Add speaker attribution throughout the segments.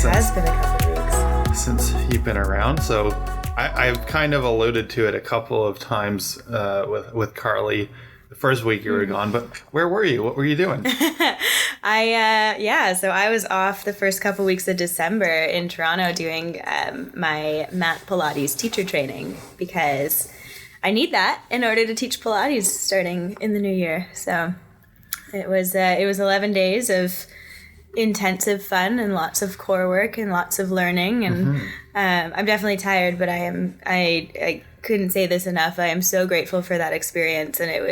Speaker 1: has been a couple weeks
Speaker 2: since you've been around. So I've kind of alluded to it a couple of times with Carly the first week you were gone, but where were you? What were you doing?
Speaker 1: So I was off the first couple weeks of December in Toronto doing my mat Pilates teacher training because I need that in order to teach Pilates starting in the new year. So it was 11 days of intensive fun and lots of core work and lots of learning, and I'm definitely tired, but I couldn't say this enough. I am so grateful for that experience, and it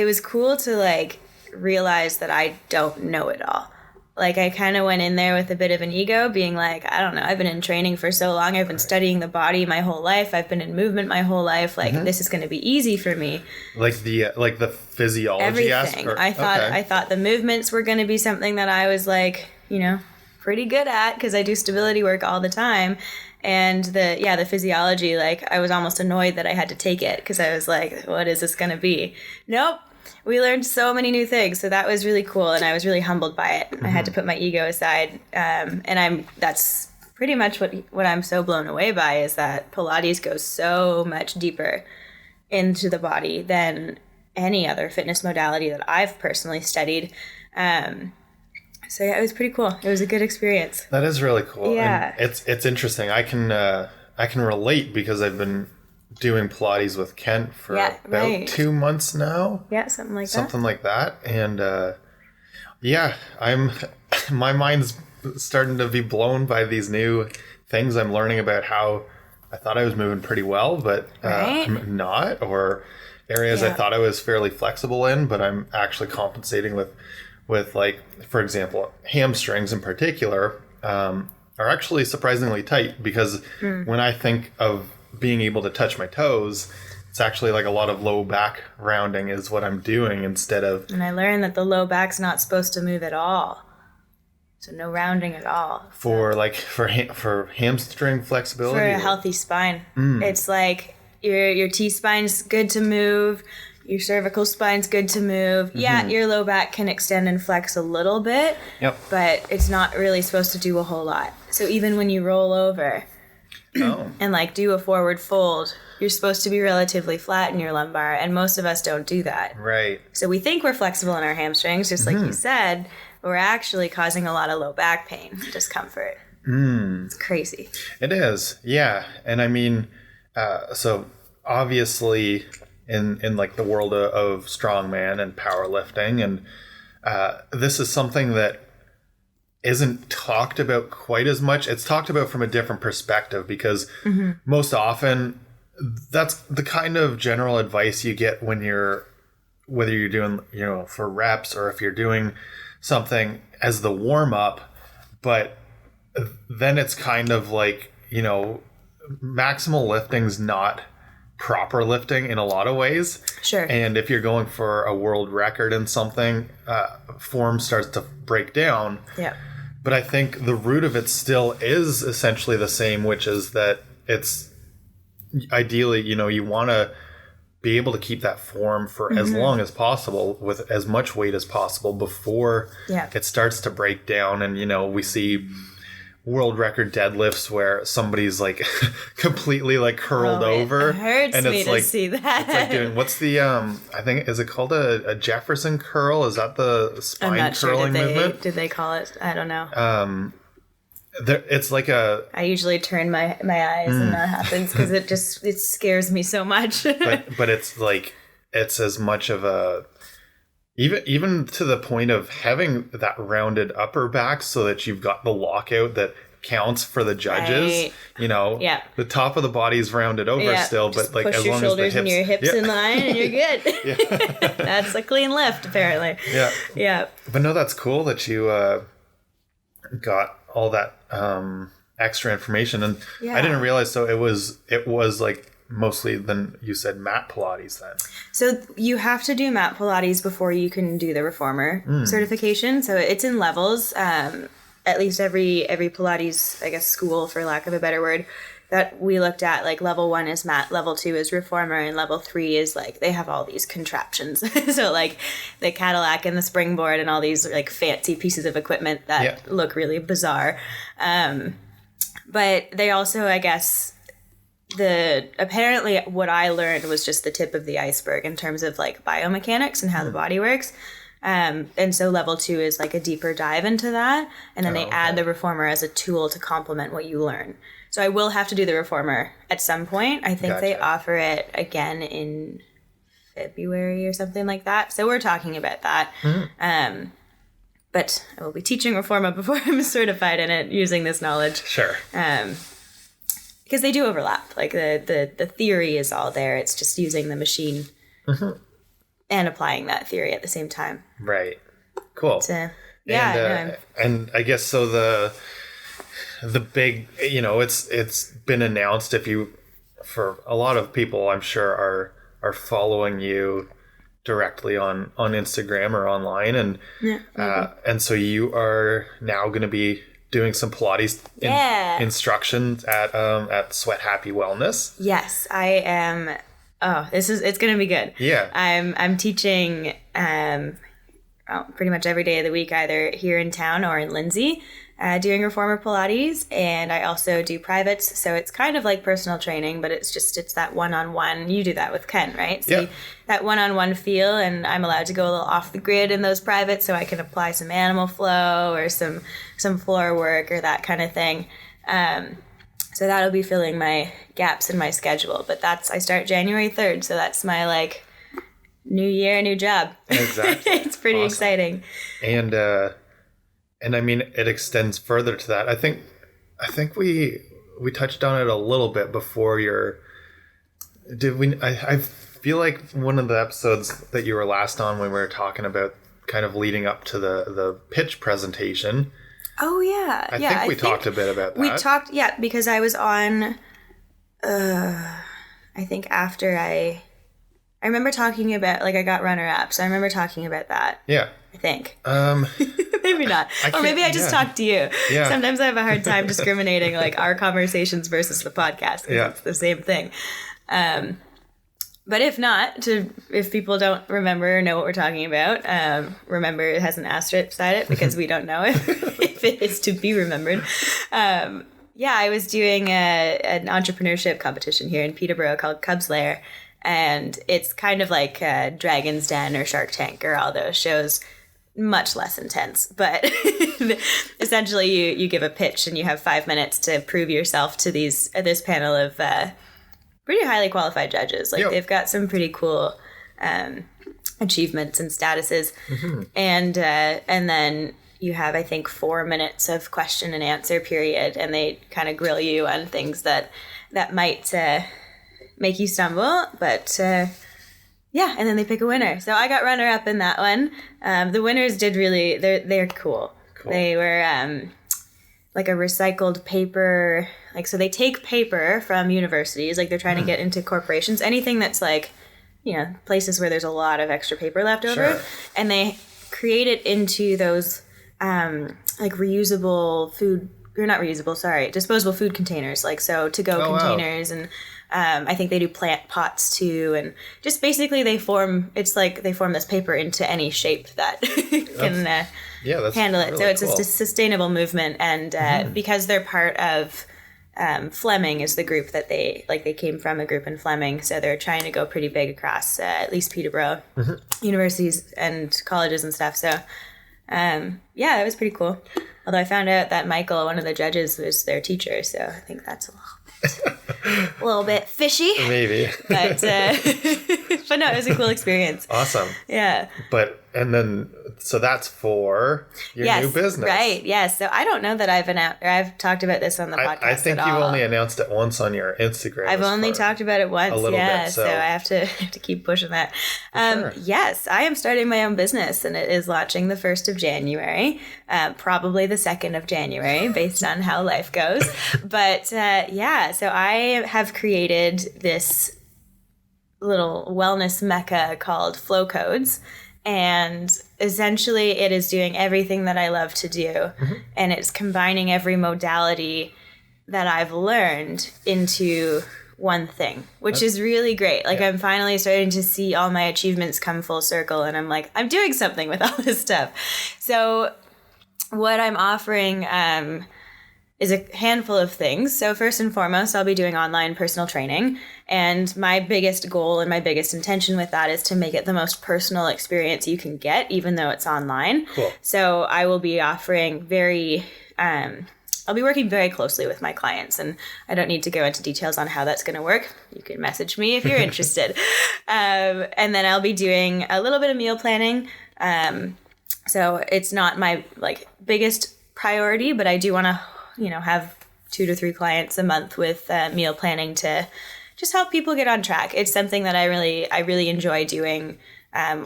Speaker 1: was cool to like realize that I don't know it all. Like I kind of went in there with a bit of an ego, being like, I don't know, I've been in training for so long, I've been studying the body my whole life, I've been in movement my whole life, like this is going to be easy for me.
Speaker 2: Like the physiology
Speaker 1: everything.
Speaker 2: aspect?
Speaker 1: I thought the movements were going to be something that I was like, pretty good at because I do stability work all the time. And the physiology, like I was almost annoyed that I had to take it because I was like, what is this going to be? Nope. We learned so many new things. So that was really cool. And I was really humbled by it. I had to put my ego aside. That's pretty much what I'm so blown away by is that Pilates goes so much deeper into the body than any other fitness modality that I've personally studied. So yeah, it was pretty cool. It was a good experience.
Speaker 2: That is really cool.
Speaker 1: Yeah.
Speaker 2: And it's interesting. I can relate because I've been doing Pilates with Kent for about 2 months now.
Speaker 1: Yeah, something like that.
Speaker 2: And my mind's starting to be blown by these new things I'm learning about how I thought I was moving pretty well, but I'm not, or areas I thought I was fairly flexible in, but I'm actually compensating with like, for example, hamstrings in particular are actually surprisingly tight because when I think of being able to touch my toes, it's actually like a lot of low back rounding is what I'm doing instead of... And
Speaker 1: I learned that the low back's not supposed to move at all. So no rounding at all.
Speaker 2: For hamstring flexibility?
Speaker 1: For a healthy spine. It's like your T-spine's good to move. Your cervical spine's good to move. Yeah, your low back can extend and flex a little bit. Yep. But it's not really supposed to do a whole lot. So even when you roll over... and like do a forward fold, you're supposed to be relatively flat in your lumbar, and most of us don't do that.
Speaker 2: Right.
Speaker 1: So we think we're flexible in our hamstrings, just like you said, but we're actually causing a lot of low back pain and discomfort. It's crazy.
Speaker 2: It is, yeah. And I mean, so obviously in like the world of strongman and powerlifting, and this is something that isn't talked about quite as much. It's talked about from a different perspective because most often that's the kind of general advice you get when whether you're doing, for reps or if you're doing something as the warm up, but then it's kind of like, maximal lifting's not proper lifting in a lot of ways.
Speaker 1: Sure.
Speaker 2: And if you're going for a world record in something, form starts to break down.
Speaker 1: Yeah.
Speaker 2: But I think the root of it still is essentially the same, which is that it's ideally, you want to be able to keep that form for as long as possible with as much weight as possible before it starts to break down. And, we see world record deadlifts where somebody's like completely like curled over.
Speaker 1: It hurts
Speaker 2: and
Speaker 1: me
Speaker 2: it's
Speaker 1: to
Speaker 2: like,
Speaker 1: see that.
Speaker 2: It's like doing, what's the, I think, is it called a Jefferson curl? Is that the spine
Speaker 1: I'm not
Speaker 2: curling
Speaker 1: sure.
Speaker 2: movement?
Speaker 1: Did they call it? I don't know.
Speaker 2: It's like
Speaker 1: I usually turn my eyes when that happens because it scares me so much.
Speaker 2: but it's like, it's as much of a, even to the point of having that rounded upper back so that you've got the lockout that counts for the judges.
Speaker 1: Right.
Speaker 2: The top of the body's rounded over still,
Speaker 1: just
Speaker 2: but like as long as the
Speaker 1: shoulders
Speaker 2: hips
Speaker 1: and your hips in line and you're good. That's a clean lift apparently. Yeah.
Speaker 2: But no, that's cool that you got all that extra information, and I didn't realize. So it was like mostly, then you said mat Pilates then. So
Speaker 1: you have to do mat Pilates before you can do the reformer certification. So it's in levels. At least every Pilates, I guess, school, for lack of a better word, that we looked at, like level 1 is mat, level 2 is reformer, and level 3 is like they have all these contraptions. So like the Cadillac and the springboard and all these like fancy pieces of equipment that look really bizarre. But they also, I guess, apparently what I learned was just the tip of the iceberg in terms of like biomechanics and how the body works. And so level 2 is like a deeper dive into that. And then they add the reformer as a tool to complement what you learn. So I will have to do the reformer at some point. I think they offer it again in February or something like that. So we're talking about that. But I will be teaching reformer before I'm certified in it using this knowledge.
Speaker 2: Sure.
Speaker 1: Because they do overlap. Like the theory is all there. It's just using the machine and applying that theory at the same time.
Speaker 2: Right. Cool.
Speaker 1: So,
Speaker 2: and I guess so the big, it's been announced for a lot of people, I'm sure are following you directly on Instagram or online. And so you are now going to be doing some Pilates instructions at Sweat Happy Wellness.
Speaker 1: Yes, I am. Oh, it's going to be good.
Speaker 2: Yeah.
Speaker 1: I'm teaching pretty much every day of the week, either here in town or in Lindsay, doing reformer Pilates. And I also do privates. So it's kind of like personal training, but it's that one-on-one. You do that with Ken, right? So that one-on-one feel, and I'm allowed to go a little off the grid in those privates so I can apply some animal flow or some floor work or that kind of thing. So that'll be filling my gaps in my schedule. But I start January 3rd. So that's my like new year, new job.
Speaker 2: Exactly.
Speaker 1: It's pretty exciting.
Speaker 2: And I mean, it extends further to that. I think we touched on it a little bit before I feel like one of the episodes that you were last on when we were talking about kind of leading up to the pitch presentation.
Speaker 1: Oh, yeah.
Speaker 2: I think we talked a bit about that.
Speaker 1: We talked, because I was on, I think after I remember talking about, like, I got runner-up, so I remember talking about that.
Speaker 2: Yeah.
Speaker 1: I think. Maybe not. Or maybe I just talked to you.
Speaker 2: Yeah.
Speaker 1: Sometimes I have a hard time discriminating, like, our conversations versus the podcast, because it's the same thing. But if not, if people don't remember or know what we're talking about, remember it has an asterisk beside it because we don't know if it is to be remembered. I was doing an entrepreneurship competition here in Peterborough called Cubs Lair, and it's kind of like Dragon's Den or Shark Tank or all those shows, much less intense. But essentially, you give a pitch and you have 5 minutes to prove yourself to this panel of pretty highly qualified judges. Like they've got some pretty cool achievements and statuses. And then you have, I think, 4 minutes of question and answer period, and they kind of grill you on things that might make you stumble. But and then they pick a winner. So I got runner up in that one. The winners did really, they're cool. They were like a recycled paper, like, so they take paper from universities, like they're trying to get into corporations, anything that's like, places where there's a lot of extra paper left over, and they create it into those like reusable food, or not reusable, sorry, disposable food containers, like so to-go containers. Wow. And I think they do plant pots too, and just basically they form this paper into any shape that can handle it. Really so it's cool. A sustainable movement, and because they're part of Fleming is the group that they came from, a group in Fleming, so they're trying to go pretty big across at least Peterborough universities and colleges and stuff. So it was pretty cool. Although I found out that Michael, one of the judges, was their teacher, so I think that's a little bit fishy.
Speaker 2: Maybe.
Speaker 1: But no, it was a cool experience.
Speaker 2: Awesome.
Speaker 1: Yeah.
Speaker 2: So that's for your new business.
Speaker 1: Right. Yes. So I don't know that I've talked about this on the podcast.
Speaker 2: I think you've only announced it once on your Instagram.
Speaker 1: I've only talked about it once.
Speaker 2: A little bit.
Speaker 1: So I have to keep pushing that. Sure. Yes, I am starting my own business, and it is launching the 1st of January, probably the 2nd of January, based on how life goes. But so I have created this little wellness mecca called FlowCodes. And essentially it is doing everything that I love to do. And it's combining every modality that I've learned into one thing, which is really great. Like, I'm finally starting to see all my achievements come full circle, and I'm like, I'm doing something with all this stuff. So what I'm offering is a handful of things. So first and foremost, I'll be doing online personal training. And my biggest goal and my biggest intention with that is to make it the most personal experience you can get, even though it's online.
Speaker 2: Cool.
Speaker 1: So I will be offering I'll be working very closely with my clients, and I don't need to go into details on how that's going to work. You can message me if you're interested. And then I'll be doing a little bit of meal planning. So it's not my biggest priority, but I do want to, have 2 to 3 clients a month with meal planning to just help people get on track. It's something that I really enjoy doing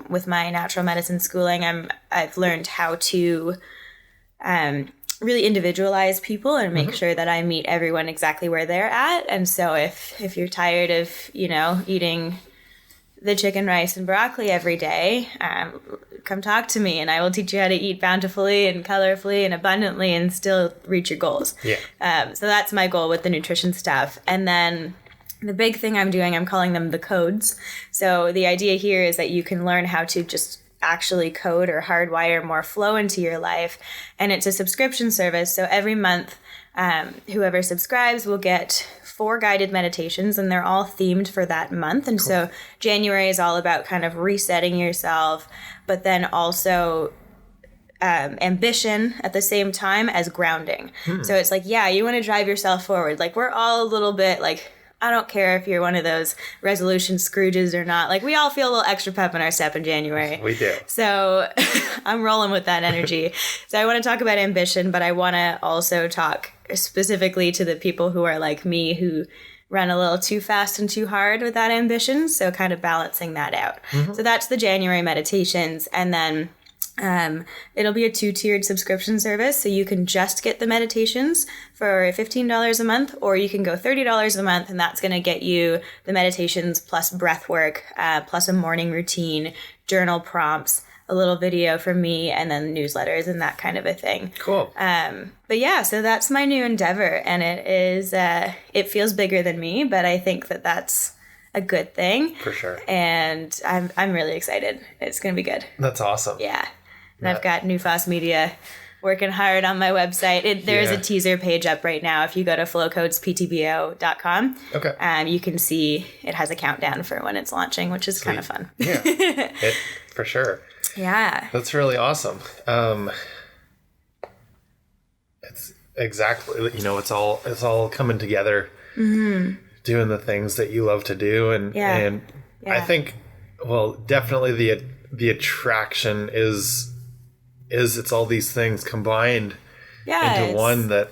Speaker 1: with my natural medicine schooling. I've learned how to really individualize people and make sure that I meet everyone exactly where they're at. And so if you're tired of, eating the chicken, rice, and broccoli every day, come talk to me and I will teach you how to eat bountifully and colorfully and abundantly and still reach your goals. Yeah. So that's my goal with the nutrition stuff. And then the big thing I'm calling them the codes. So the idea here is that you can learn how to just actually code or hardwire more flow into your life. And it's a subscription service. So every month, whoever subscribes will get 4 guided meditations, and they're all themed for that month. And so January is all about kind of resetting yourself, but then also ambition at the same time as grounding. So it's like, you want to drive yourself forward. Like, we're all a little bit I don't care if you're one of those resolution Scrooges or not. We all feel a little extra pep in our step in January.
Speaker 2: We do.
Speaker 1: So I'm rolling with that energy. So I want to talk about ambition, but I want to also talk specifically to the people who are like me, who run a little too fast and too hard with that ambition. So kind of balancing that out. So that's the January meditations. And then it'll be a 2-tiered subscription service. So you can just get the meditations for $15 a month, or you can go $30 a month, and that's going to get you the meditations plus breath work, plus a morning routine, journal prompts, a little video from me, and then newsletters and that kind of a thing.
Speaker 2: Cool.
Speaker 1: But yeah, so that's my new endeavor, and it is, it feels bigger than me, but I think that that's a good thing.
Speaker 2: For sure.
Speaker 1: And I'm really excited. It's going to be good.
Speaker 2: That's awesome.
Speaker 1: Yeah. And I've got New Foss Media working hard on my website. There is a teaser page up right now. If you go to flowcodesptbo.com, you can see it has a countdown for when it's launching, which is kind of fun.
Speaker 2: Yeah, for sure.
Speaker 1: Yeah.
Speaker 2: That's really awesome. It's exactly, it's all coming together, doing the things that you love to do. And I think, definitely the attraction is it's all these things combined into one that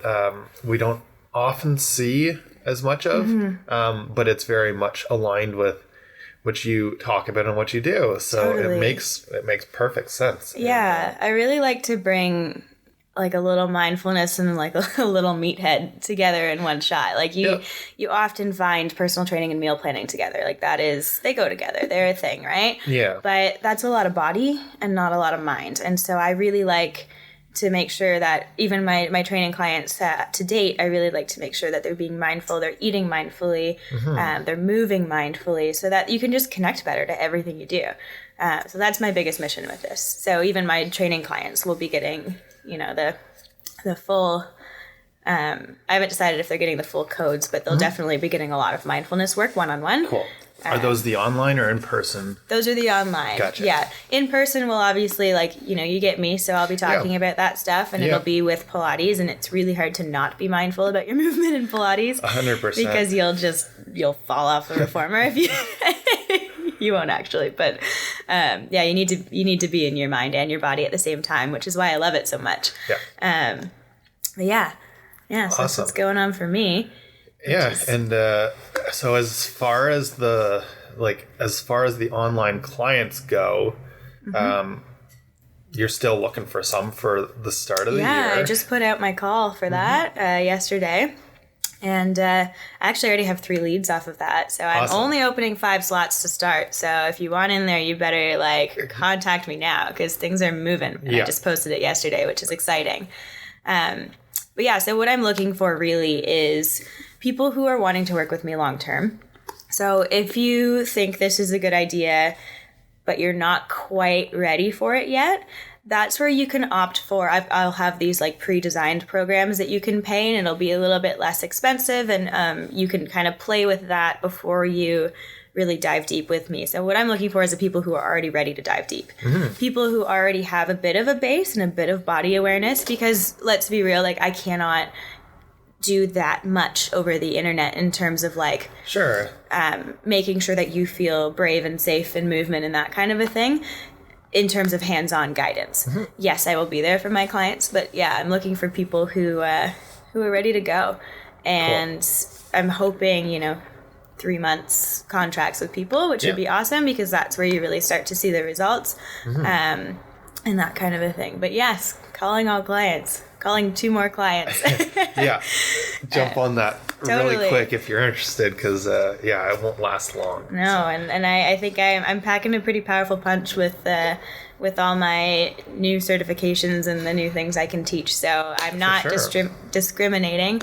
Speaker 2: we don't often see as much of, but it's very much aligned with what you talk about and what you do. So it makes perfect sense.
Speaker 1: Yeah, I really like to bring a little mindfulness and a little meathead together in one shot. You often find personal training and meal planning together. They go together. They're a thing, right?
Speaker 2: Yeah.
Speaker 1: But that's a lot of body and not a lot of mind. And so I really like to make sure that even my training clients to date, I really like to make sure that they're being mindful, they're eating mindfully, they're moving mindfully, so that you can just connect better to everything you do. So that's my biggest mission with this. So even my training clients will be getting the full, I haven't decided if they're getting the full codes, but they'll definitely be getting a lot of mindfulness work one-on-one.
Speaker 2: Cool. Are those the online or in person?
Speaker 1: Those are the online.
Speaker 2: Gotcha.
Speaker 1: Yeah. In person will obviously, you get me, so I'll be talking about that stuff, and it'll be with Pilates, and it's really hard to not be mindful about your movement in Pilates.
Speaker 2: 100%.
Speaker 1: Because you'll fall off the reformer if you... You won't actually, but you need to be in your mind and your body at the same time, which is why I love it so much.
Speaker 2: Yeah.
Speaker 1: So that's what's going on for me.
Speaker 2: Yeah, and so as far as the online clients go, you're still looking for some for the start of the year.
Speaker 1: Yeah, I just put out my call for that yesterday. And I actually already have 3 leads off of that. So I'm only opening 5 slots to start. So if you want in there, you better contact me now, because things are moving. And I just posted it yesterday, which is exciting. But But yeah, so what I'm looking for really is people who are wanting to work with me long term. So if you think this is a good idea, but you're not quite ready for it yet, that's where you can opt for. I'll have these like pre-designed programs that you can pay, and it'll be a little bit less expensive, and you can kind of play with that before you really dive deep with me. So what I'm looking for is the people who are already ready to dive deep. People who already have a bit of a base and a bit of body awareness, because let's be real, like I cannot do that much over the internet in terms of like making sure that you feel brave and safe in movement and that kind of a thing. In terms of hands-on guidance, yes, I will be there for my clients, but yeah, I'm looking for people who are ready to go, and I'm hoping 3 months contracts with people, which would be awesome, because that's where you really start to see the results, and that kind of a thing. But yes, calling all clients. Calling 2 more clients.
Speaker 2: Yeah. Jump on that
Speaker 1: totally.
Speaker 2: really quick if you're interested, because, it won't last long.
Speaker 1: No, so. and I think I'm packing a pretty powerful punch with all my new certifications and the new things I can teach. So I'm not discriminating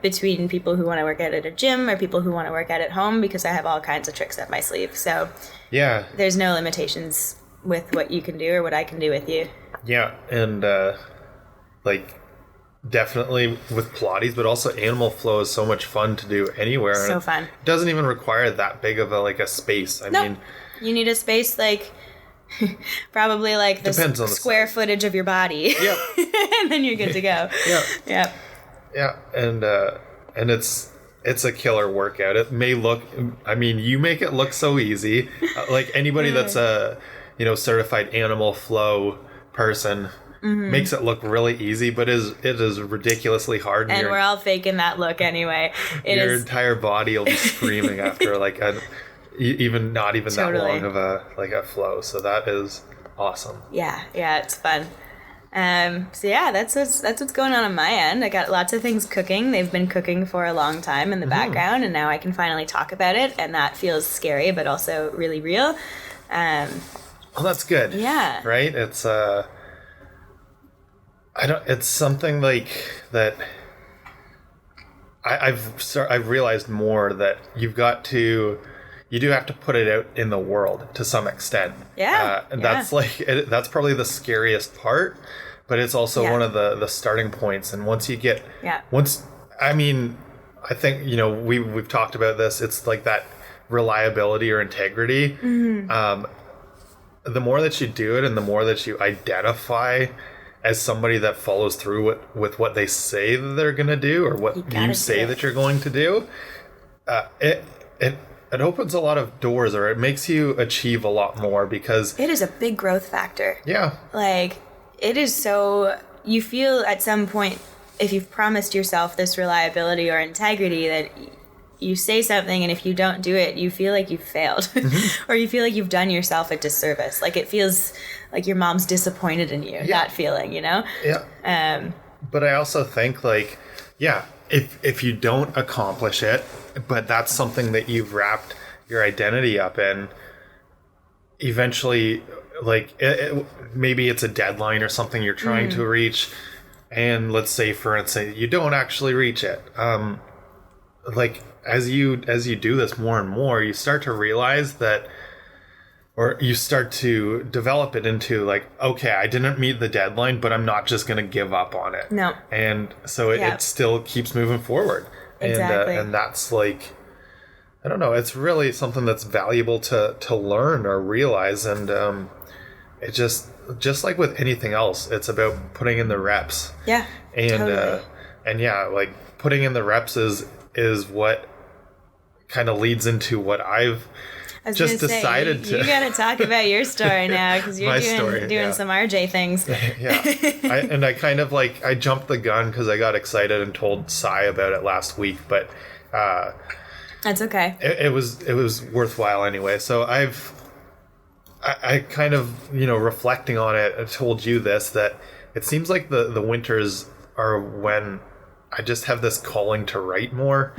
Speaker 1: between people who want to work out at a gym or people who want to work out at home, because I have all kinds of tricks up my sleeve. So yeah, there's no limitations with what you can do or what I can do with you.
Speaker 2: Yeah, and... definitely with Pilates, but also animal flow is so much fun to do anywhere.
Speaker 1: So fun.
Speaker 2: It doesn't even require that big of a space. I mean,
Speaker 1: you need a space probably like the square footage of your body. Yep. And then you're good to go. Yep.
Speaker 2: Yeah, and it's a killer workout. It may look, you make it look so easy. Like anybody that's a certified animal flow person. Makes it look really easy, but it is ridiculoly hard.
Speaker 1: And we're all faking that look anyway.
Speaker 2: Your entire body will be screaming after not even that long of a flow. So that is awesome.
Speaker 1: Yeah, it's fun. So yeah, that's what's going on my end. I got lots of things cooking. They've been cooking for a long time in the background, and now I can finally talk about it, and that feels scary, but also really real.
Speaker 2: Well, that's good.
Speaker 1: Yeah.
Speaker 2: Right? It's it's something like that. I've realized more that you do have to put it out in the world to some extent.
Speaker 1: Yeah.
Speaker 2: And that's that's probably the scariest part, but it's also one of the starting points. And once you get, I think, we've talked about this. It's like that reliability or integrity. The more that you do it and the more that you identify as somebody that follows through with what they say that they're going to do, or what you say that you're going to do, it opens a lot of doors, or it makes you achieve a lot more, because
Speaker 1: it is a big growth factor.
Speaker 2: Yeah.
Speaker 1: It is so, you feel at some point, if you've promised yourself this reliability or integrity, that you say something, and if you don't do it, you feel like you've failed, or you feel like you've done yourself a disservice. Like it feels like your mom's disappointed in you, that feeling,
Speaker 2: Yeah. But I also think if you don't accomplish it, but that's something that you've wrapped your identity up in, eventually, maybe it's a deadline or something you're trying to reach, and let's say, for instance, you don't actually reach it. As you do this more and more, you start to realize that, or you start to develop it into okay, I didn't meet the deadline, but I'm not just going to give up on it.
Speaker 1: No.
Speaker 2: And so it still keeps moving forward.
Speaker 1: Exactly.
Speaker 2: And that's I don't know, it's really something that's valuable to learn or realize. And it just like with anything else, it's about putting in the reps.
Speaker 1: Yeah.
Speaker 2: And totally. Putting in the reps is what kind of leads into what I've just decided to.
Speaker 1: You got to talk about your story now, because you're doing some RJ things.
Speaker 2: Yeah. I kind of I jumped the gun because I got excited and told Sai about it last week, but
Speaker 1: that's okay.
Speaker 2: It was worthwhile anyway. So I kind of, reflecting on it, I told you this, that it seems like the winters are when I just have this calling to write more.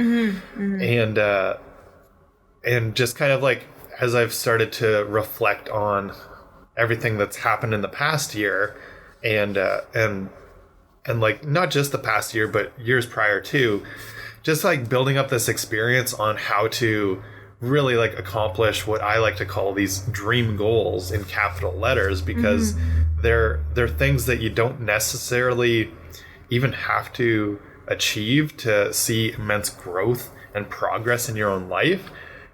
Speaker 2: And just kind of as I've started to reflect on everything that's happened in the past year, and and like not just the past year, but years prior too, just like building up this experience on how to really like accomplish what I like to call these dream goals in capital letters, because they're things that you don't necessarily even have to achieve to see immense growth and progress in your own life.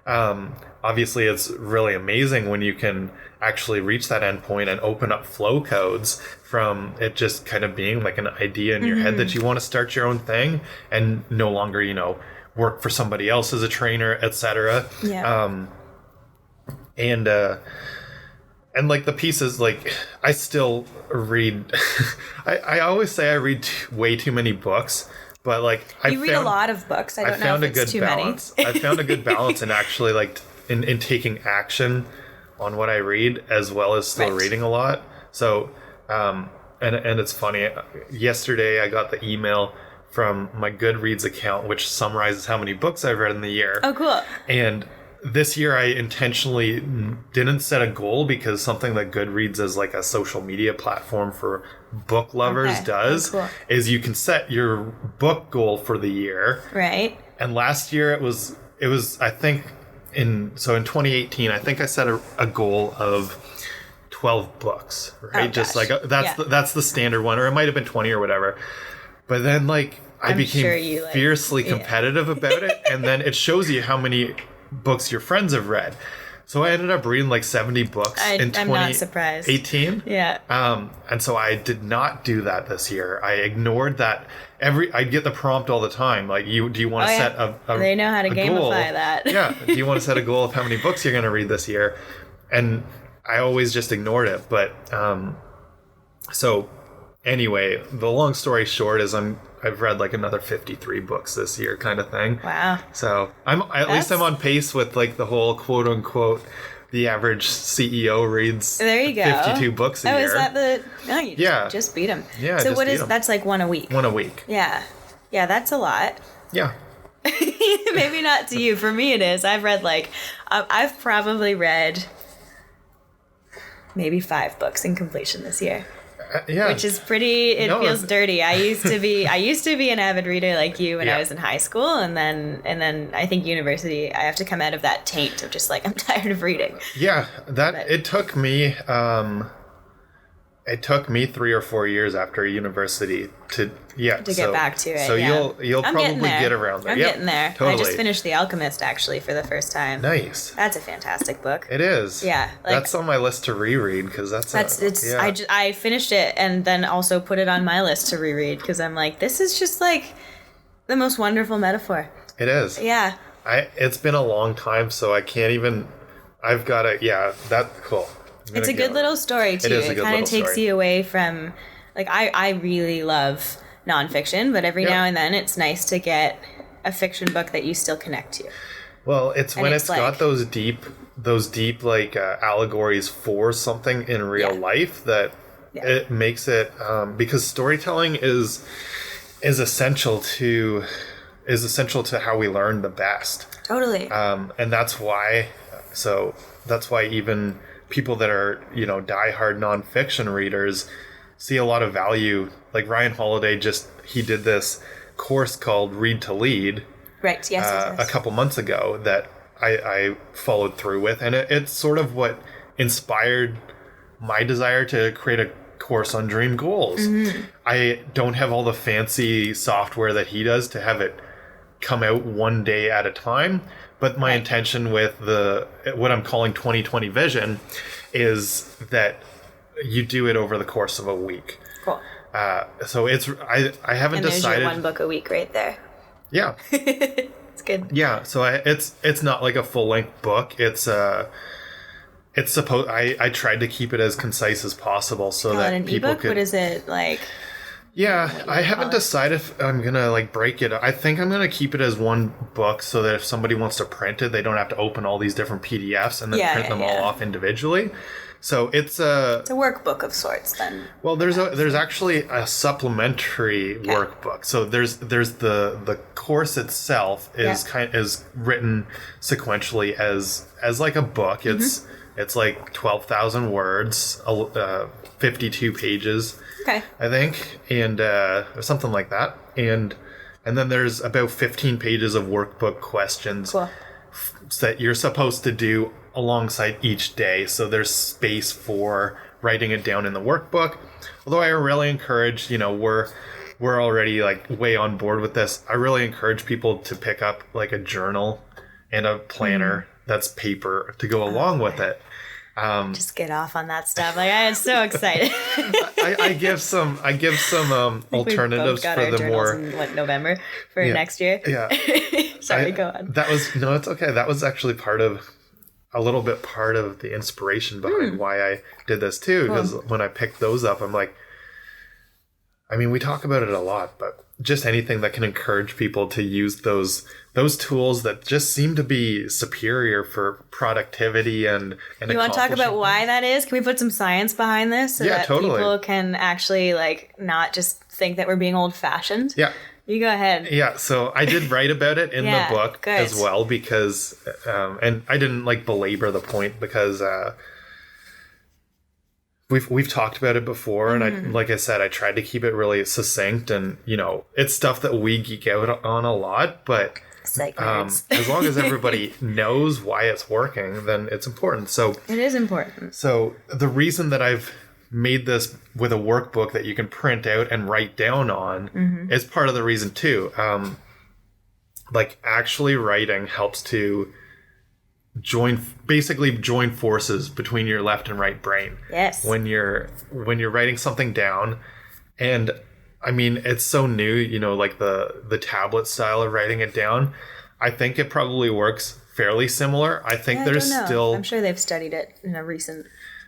Speaker 2: Obviously, it's really amazing when you can actually reach that endpoint and open up flow codes from it just kind of being like an idea in your head that you want to start your own thing and no longer, work for somebody else as a trainer, etc.
Speaker 1: Yeah.
Speaker 2: And like the pieces, like I still read. I always say I read way too many books. But like I
Speaker 1: read a lot of books. I don't know if it's too
Speaker 2: balance.
Speaker 1: many.
Speaker 2: I found a good balance in actually like in taking action on what I read, as well as still reading a lot. So and it's funny. Yesterday I got the email from my Goodreads account, which summarizes how many books I've read in the year.
Speaker 1: Oh, cool.
Speaker 2: And this year I intentionally didn't set a goal, because something that Goodreads as like a social media platform for book lovers does is you can set your book goal for the year.
Speaker 1: Right.
Speaker 2: And last year it was I think in 2018 I think I set a goal of 12 books, right?
Speaker 1: Oh,
Speaker 2: just
Speaker 1: gosh.
Speaker 2: like that's the standard one, or it might have been 20 or whatever. But then like I became fiercely competitive about it, and then it shows you how many books your friends have read. So I ended up reading like 70 books in 2018.
Speaker 1: I'm not surprised. Yeah.
Speaker 2: And so I did not do that this year. I ignored that. I'd get the prompt all the time. Like, do you want to set a
Speaker 1: They know how to gamify
Speaker 2: goal?
Speaker 1: that.
Speaker 2: Yeah. Do you want to set a goal of how many books you're going to read this year? And I always just ignored it. But so anyway, the long story short is I've read like another 53 books this year, kind of thing.
Speaker 1: Wow.
Speaker 2: So at least I'm on pace with like the whole quote unquote the average CEO reads 52 books a year.
Speaker 1: Oh, is that you just beat him.
Speaker 2: Yeah.
Speaker 1: So that's like one a week?
Speaker 2: One a week.
Speaker 1: Yeah. Yeah, that's a lot.
Speaker 2: Yeah.
Speaker 1: Maybe not to you. For me it is. I've read I've probably read maybe 5 books in completion this year. Which is pretty. It feels dirty. I used to be an avid reader like you when I was in high school, and then I think university. I have to come out of that taint of just like I'm tired of reading.
Speaker 2: Yeah, it took me. It took me 3 or 4 years after university to get back to it. So you'll probably get around there.
Speaker 1: I'm getting there. Totally. I just finished The Alchemist actually for the first time.
Speaker 2: Nice.
Speaker 1: That's a fantastic book.
Speaker 2: It is.
Speaker 1: Yeah.
Speaker 2: That's on my list to reread, because
Speaker 1: I finished it and then also put it on my list to reread, because I'm like, this is just like the most wonderful metaphor.
Speaker 2: It is.
Speaker 1: Yeah.
Speaker 2: It's been a long time, so I can't even. I've got to. Yeah. That's cool.
Speaker 1: It's a good little story too. It kind of takes you away from, like, I really love nonfiction, but every now and then it's nice to get a fiction book that you still connect to.
Speaker 2: Well, it's when it's got those deep like allegories for something in real life that it makes it because storytelling is essential to how we learn the best.
Speaker 1: Totally.
Speaker 2: And that's why even people that are, diehard nonfiction readers see a lot of value. Like Ryan Holiday he did this course called Read to Lead.
Speaker 1: Right, yes.
Speaker 2: A couple months ago that I followed through with. And it's sort of what inspired my desire to create a course on dream goals. Mm-hmm. I don't have all the fancy software that he does to have it come out one day at a time. But my intention with what I'm calling 2020 vision is that you do it over the course of a week.
Speaker 1: Cool.
Speaker 2: So I haven't decided.
Speaker 1: There's your 1 book a week right there.
Speaker 2: Yeah.
Speaker 1: It's good.
Speaker 2: Yeah. So it's not like a full length book. It's supposed. I tried to keep it as concise as possible so that
Speaker 1: an
Speaker 2: people
Speaker 1: ebook? What is it like?
Speaker 2: Yeah, I haven't decided if I'm going to break it. I think I'm going to keep it as one book so that if somebody wants to print it, they don't have to open all these different PDFs and then print them all off individually. So it's a
Speaker 1: workbook of sorts then.
Speaker 2: Well, there's actually a supplementary workbook. So there's the course itself is written sequentially as like a book. It's like 12,000 words, 52 pages.
Speaker 1: Okay.
Speaker 2: I think, and or something like that. And then there's about 15 pages of workbook questions that you're supposed to do alongside each day. So there's space for writing it down in the workbook. Although I really encourage, we're already like way on board with this. I really encourage people to pick up like a journal and a planner that's paper to go along with it.
Speaker 1: Just get off on that stuff. Like I am so excited.
Speaker 2: I give some alternatives for the more
Speaker 1: in November for next year.
Speaker 2: Yeah.
Speaker 1: Sorry, go on.
Speaker 2: It's okay. That was actually part of the inspiration behind why I did this too. Because when I picked those up, I'm like, I mean, we talk about it a lot, but just anything that can encourage people to use those tools that just seem to be superior for productivity and
Speaker 1: you want to talk about why that is? Can we put some science behind this so that people can actually like not just think that we're being old fashioned?
Speaker 2: Yeah.
Speaker 1: You go ahead.
Speaker 2: Yeah, so I did write about it in the book as well because, and I didn't like belabor the point because we've talked about it before, and like I said, I tried to keep it really succinct, and it's stuff that we geek out on a lot, but as long as everybody knows why it's working, then it's important. So
Speaker 1: it is important.
Speaker 2: So the reason that I've made this with a workbook that you can print out and write down on is part of the reason too. Like actually writing helps to join forces between your left and right brain.
Speaker 1: Yes.
Speaker 2: When you're writing something down, and I mean it's so new, like the tablet style of writing it down. I think it probably works fairly similar. I think there's still.
Speaker 1: I'm sure they've studied it in a recent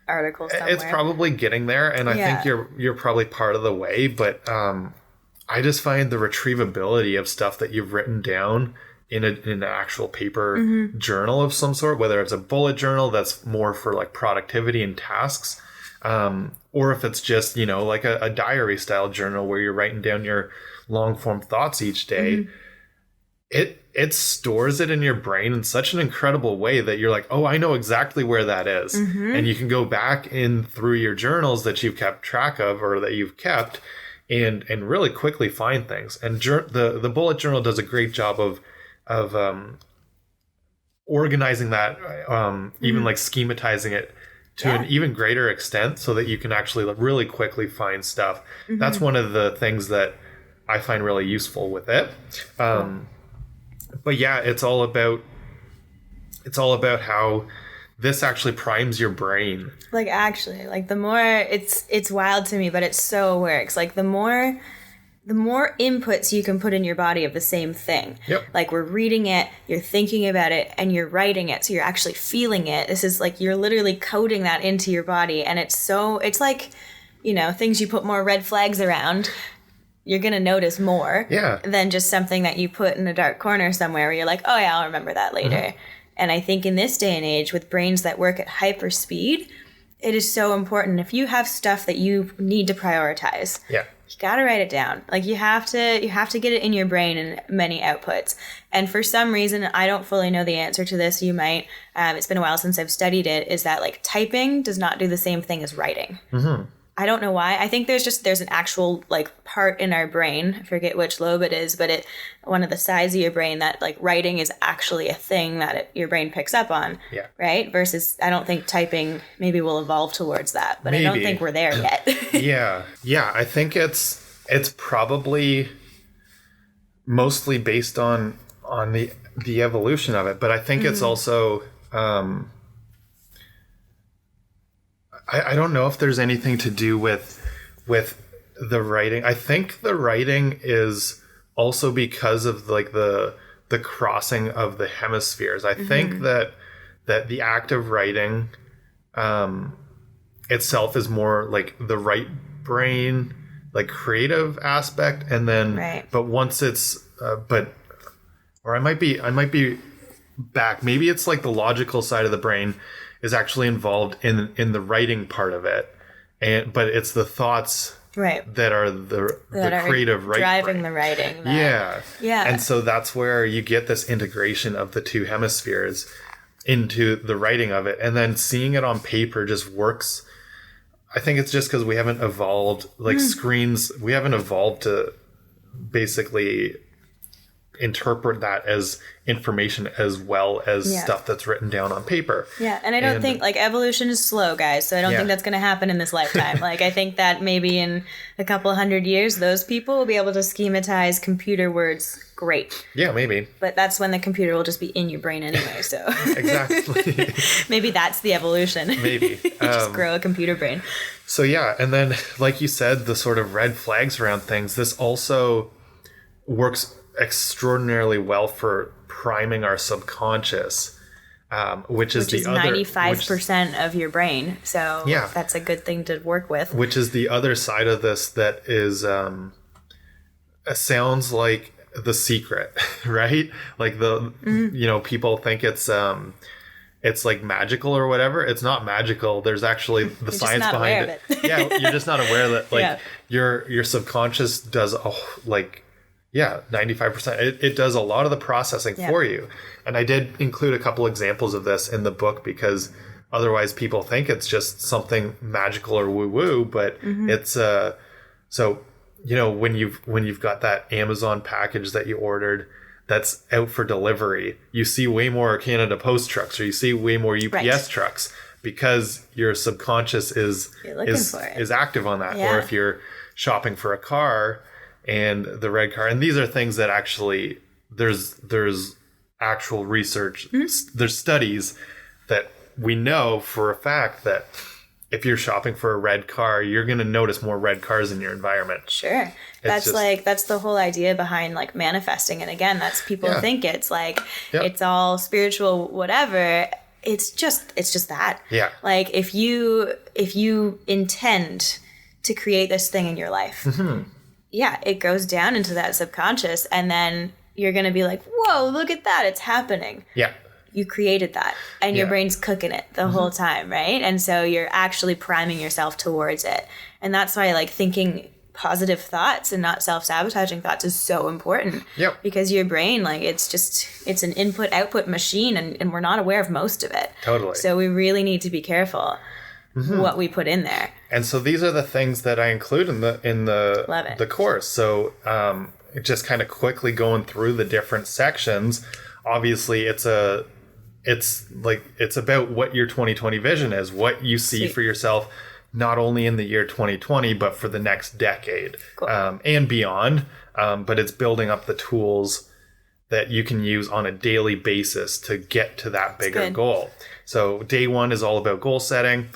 Speaker 1: article somewhere.
Speaker 2: It's probably getting there, and I think you're probably part of the way, but I just find the retrievability of stuff that you've written down in an actual paper journal of some sort, whether it's a bullet journal that's more for like productivity and tasks, or if it's just like a diary style journal where you're writing down your long form thoughts each day. It stores it in your brain in such an incredible way that you're like, oh, I know exactly where that is. And you can go back in through your journals that you've kept track of or that you've kept and really quickly find things. And the bullet journal does a great job of organizing that, even like schematizing it to an even greater extent so that you can actually really quickly find stuff. That's one of the things that I find really useful with it. But yeah, it's all about how this actually primes your brain. Like
Speaker 1: actually, like the more it's wild to me, but it so works. Like the more inputs you can put in your body of the same thing.
Speaker 2: Yep.
Speaker 1: Like we're reading it, you're thinking about it, and you're writing it, so you're actually feeling it. This is like you're literally coding that into your body, and it's like, things you put more red flags around. You're going to notice more than just something that you put in a dark corner somewhere where you're like, oh yeah, I'll remember that later. And I think in this day and age with brains that work at hyper speed, it is so important. If you have stuff that you need to prioritize, you got to write it down. Like you have to get it in your brain in many outputs. And for some reason, I don't fully know the answer to this. You might, it's been a while since I've studied it, is that like typing does not do the same thing as writing. I don't know why. I think there's an actual like part in our brain, I forget which lobe it is, but one of the sides of your brain that like writing is actually a thing that your brain picks up on.
Speaker 2: Yeah.
Speaker 1: Right? Versus I don't think typing maybe will evolve towards that, but maybe. I don't think we're there yet.
Speaker 2: Yeah. I think it's probably mostly based on the evolution of it, but I think it's also I don't know if there's anything to do with the writing. I think the writing is also because of like the crossing of the hemispheres. I think that the act of writing itself is more like the right brain, like creative aspect, and then but once it's or I might be back. Maybe it's like the logical side of the brain is actually involved in the writing part of it, but it's the thoughts that are the creative right
Speaker 1: driving
Speaker 2: brain.
Speaker 1: the writing.
Speaker 2: Yeah. And so that's where you get this integration of the two hemispheres into the writing of it, and then seeing it on paper just works. I think it's just because we haven't evolved screens. We haven't evolved to basically interpret that as information as well as stuff that's written down on paper.
Speaker 1: Yeah, and I don't think, like, evolution is slow, guys, so I don't think that's going to happen in this lifetime. Like, I think that maybe in a couple hundred years, those people will be able to schematize computer words great.
Speaker 2: Yeah, maybe.
Speaker 1: But that's when the computer will just be in your brain anyway, so.
Speaker 2: Exactly.
Speaker 1: Maybe that's the evolution.
Speaker 2: Maybe.
Speaker 1: Just grow a computer brain.
Speaker 2: So, yeah, and then, like you said, the sort of red flags around things, this also works extraordinarily well for priming our subconscious, which is
Speaker 1: 95% of your brain. So that's a good thing to work with.
Speaker 2: Which is the other side of this that is sounds like The Secret, right? Like people think it's like magical or whatever. It's not magical. There's actually the science behind it. Yeah, you're just not aware that your subconscious does 95%. It does a lot of the processing for you. And I did include a couple examples of this in the book because otherwise people think it's just something magical or woo-woo, but it's so when you've got that Amazon package that you ordered that's out for delivery, you see way more Canada Post trucks or you see way more UPS trucks because your subconscious is active on that. Or if you're shopping for a car and the red car, and these are things that actually there's actual research, there's studies that we know for a fact that if you're shopping for a red car, you're going to notice more red cars in your environment.
Speaker 1: Sure. That's the whole idea behind like manifesting. And again, that's people think it's like, it's all spiritual, whatever. It's just that. Yeah. Like if you intend to create this thing in your life, it goes down into that subconscious, and then you're going to be like, whoa, look at that. It's happening. Yeah. You created that, and your brain's cooking it the whole time, right? And so you're actually priming yourself towards it. And that's why like thinking positive thoughts and not self-sabotaging thoughts is so important. Yep. Because your brain, like it's an input-output machine, and we're not aware of most of it. Totally. So we really need to be careful what we put in there.
Speaker 2: And so these are the things that I include in the course. So just kind of quickly going through the different sections. Obviously, it's about what your 2020 vision is, what you see for yourself, not only in the year 2020, but for the next decade and beyond. But it's building up the tools that you can use on a daily basis to get to that bigger goal. So day one is all about goal setting.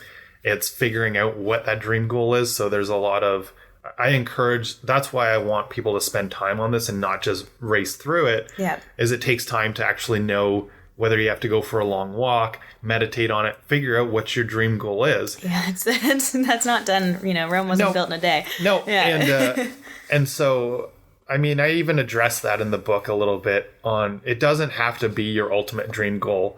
Speaker 2: It's figuring out what that dream goal is. So there's a lot of, that's why I want people to spend time on this and not just race through it. Yeah. Is it takes time to actually know whether you have to go for a long walk, meditate on it, figure out what your dream goal is.
Speaker 1: Yeah, that's not done. Rome wasn't built in a day.
Speaker 2: No. Yeah. And so, I mean, I even address that in the book a little bit on, it doesn't have to be your ultimate dream goal.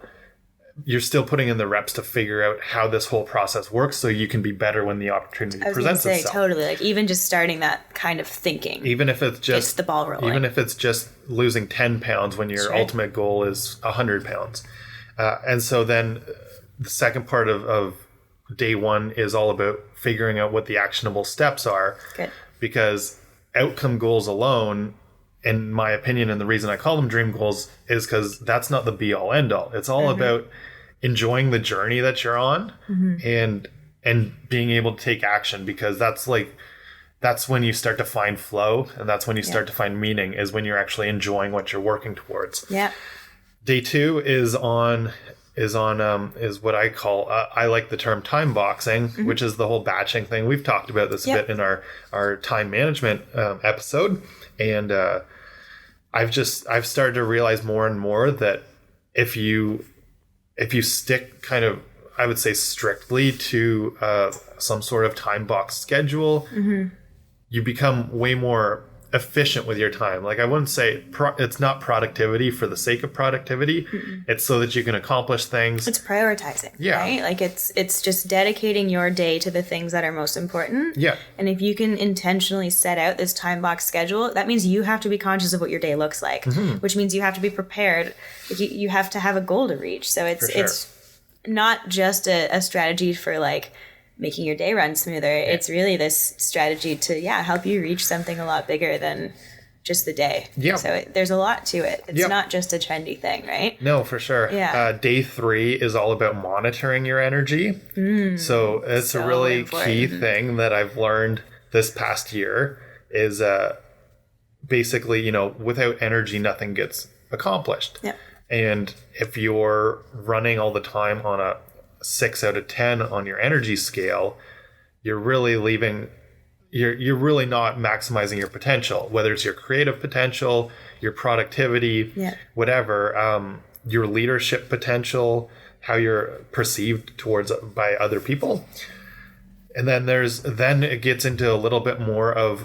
Speaker 2: You're still putting in the reps to figure out how this whole process works so you can be better when the opportunity presents itself.
Speaker 1: Totally. Like even just starting that kind of thinking.
Speaker 2: Even if it's just
Speaker 1: gets the ball rolling.
Speaker 2: Even if it's just losing 10 pounds when your ultimate goal is 100 pounds. And so then the second part of day one is all about figuring out what the actionable steps are. Good. Because outcome goals alone, in my opinion, and the reason I call them dream goals is because that's not the be all end all. It's all about enjoying the journey that you're on and being able to take action, because that's when you start to find flow, and that's when you start to find meaning, is when you're actually enjoying what you're working towards. Yeah. Day two is what I call I like the term time boxing, which is the whole batching thing. We've talked about this a bit in our time management episode, and I've started to realize more and more that if you stick kind of, I would say, strictly to some sort of time box schedule, you become way more efficient with your time. Like I wouldn't say it's not productivity for the sake of productivity. It's so that you can accomplish things.
Speaker 1: It's prioritizing, right? Like it's just dedicating your day to the things that are most important.
Speaker 2: Yeah.
Speaker 1: And if you can intentionally set out this time box schedule, that means you have to be conscious of what your day looks like, which means you have to be prepared. You have to have a goal to reach. So it's not just a strategy for like making your day run smoother. Yeah. It's really this strategy to, help you reach something a lot bigger than just the day. Yeah. So there's a lot to it. It's not just a trendy thing, right?
Speaker 2: No, for sure. Yeah. Day 3 is all about monitoring your energy. So it's so a really key thing that I've learned this past year is basically, you know, without energy, nothing gets accomplished. Yeah. And if you're running all the time on a 6 out of 10 on your energy scale, you're really you're really not maximizing your potential, whether it's your creative potential, your productivity, whatever, your leadership potential, how you're perceived by other people. And then it gets into a little bit more of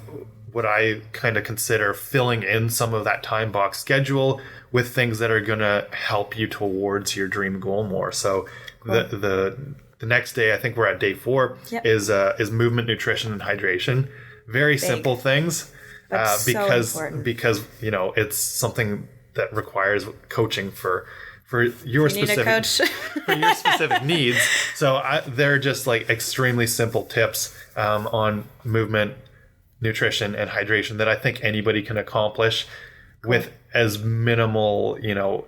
Speaker 2: what I kind of consider filling in some of that time box schedule with things that are going to help you towards your dream goal more. So the next day, I think we're at day 4, is movement, nutrition, and hydration. Very simple things, because you know it's something that requires coaching for your specific needs. So they're just like extremely simple tips on movement, nutrition, and hydration that I think anybody can accomplish with as minimal, you know,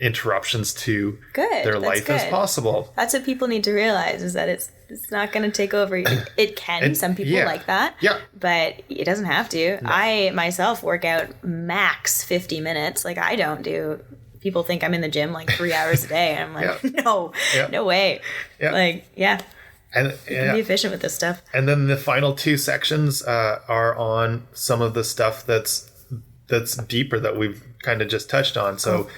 Speaker 2: interruptions to their life as possible.
Speaker 1: That's what people need to realize, is that it's not going to take over. It can. Some people like that. Yeah. But it doesn't have to. No. I myself work out max 50 minutes. Like I don't do. People think I'm in the gym like 3 hours a day. And I'm like, no way. Yeah. Like, and you can be efficient with this stuff.
Speaker 2: And then the final 2 sections are on some of the stuff that's deeper that we've kind of just touched on. So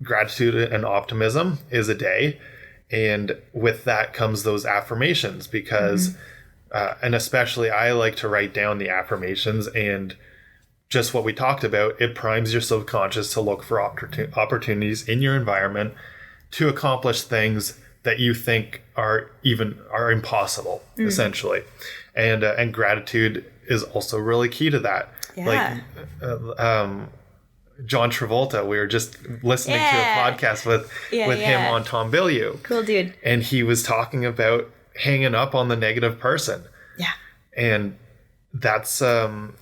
Speaker 2: gratitude and optimism is a day. And with that comes those affirmations, because and especially I like to write down the affirmations, and just what we talked about, it primes your subconscious to look for opportunities in your environment to accomplish things that you think are impossible, essentially. And gratitude is also really key to that. Yeah. Like John Travolta, we were just listening to a podcast with him on Tom Bilyeu.
Speaker 1: Cool dude.
Speaker 2: And he was talking about hanging up on the negative person. Yeah. And that's kind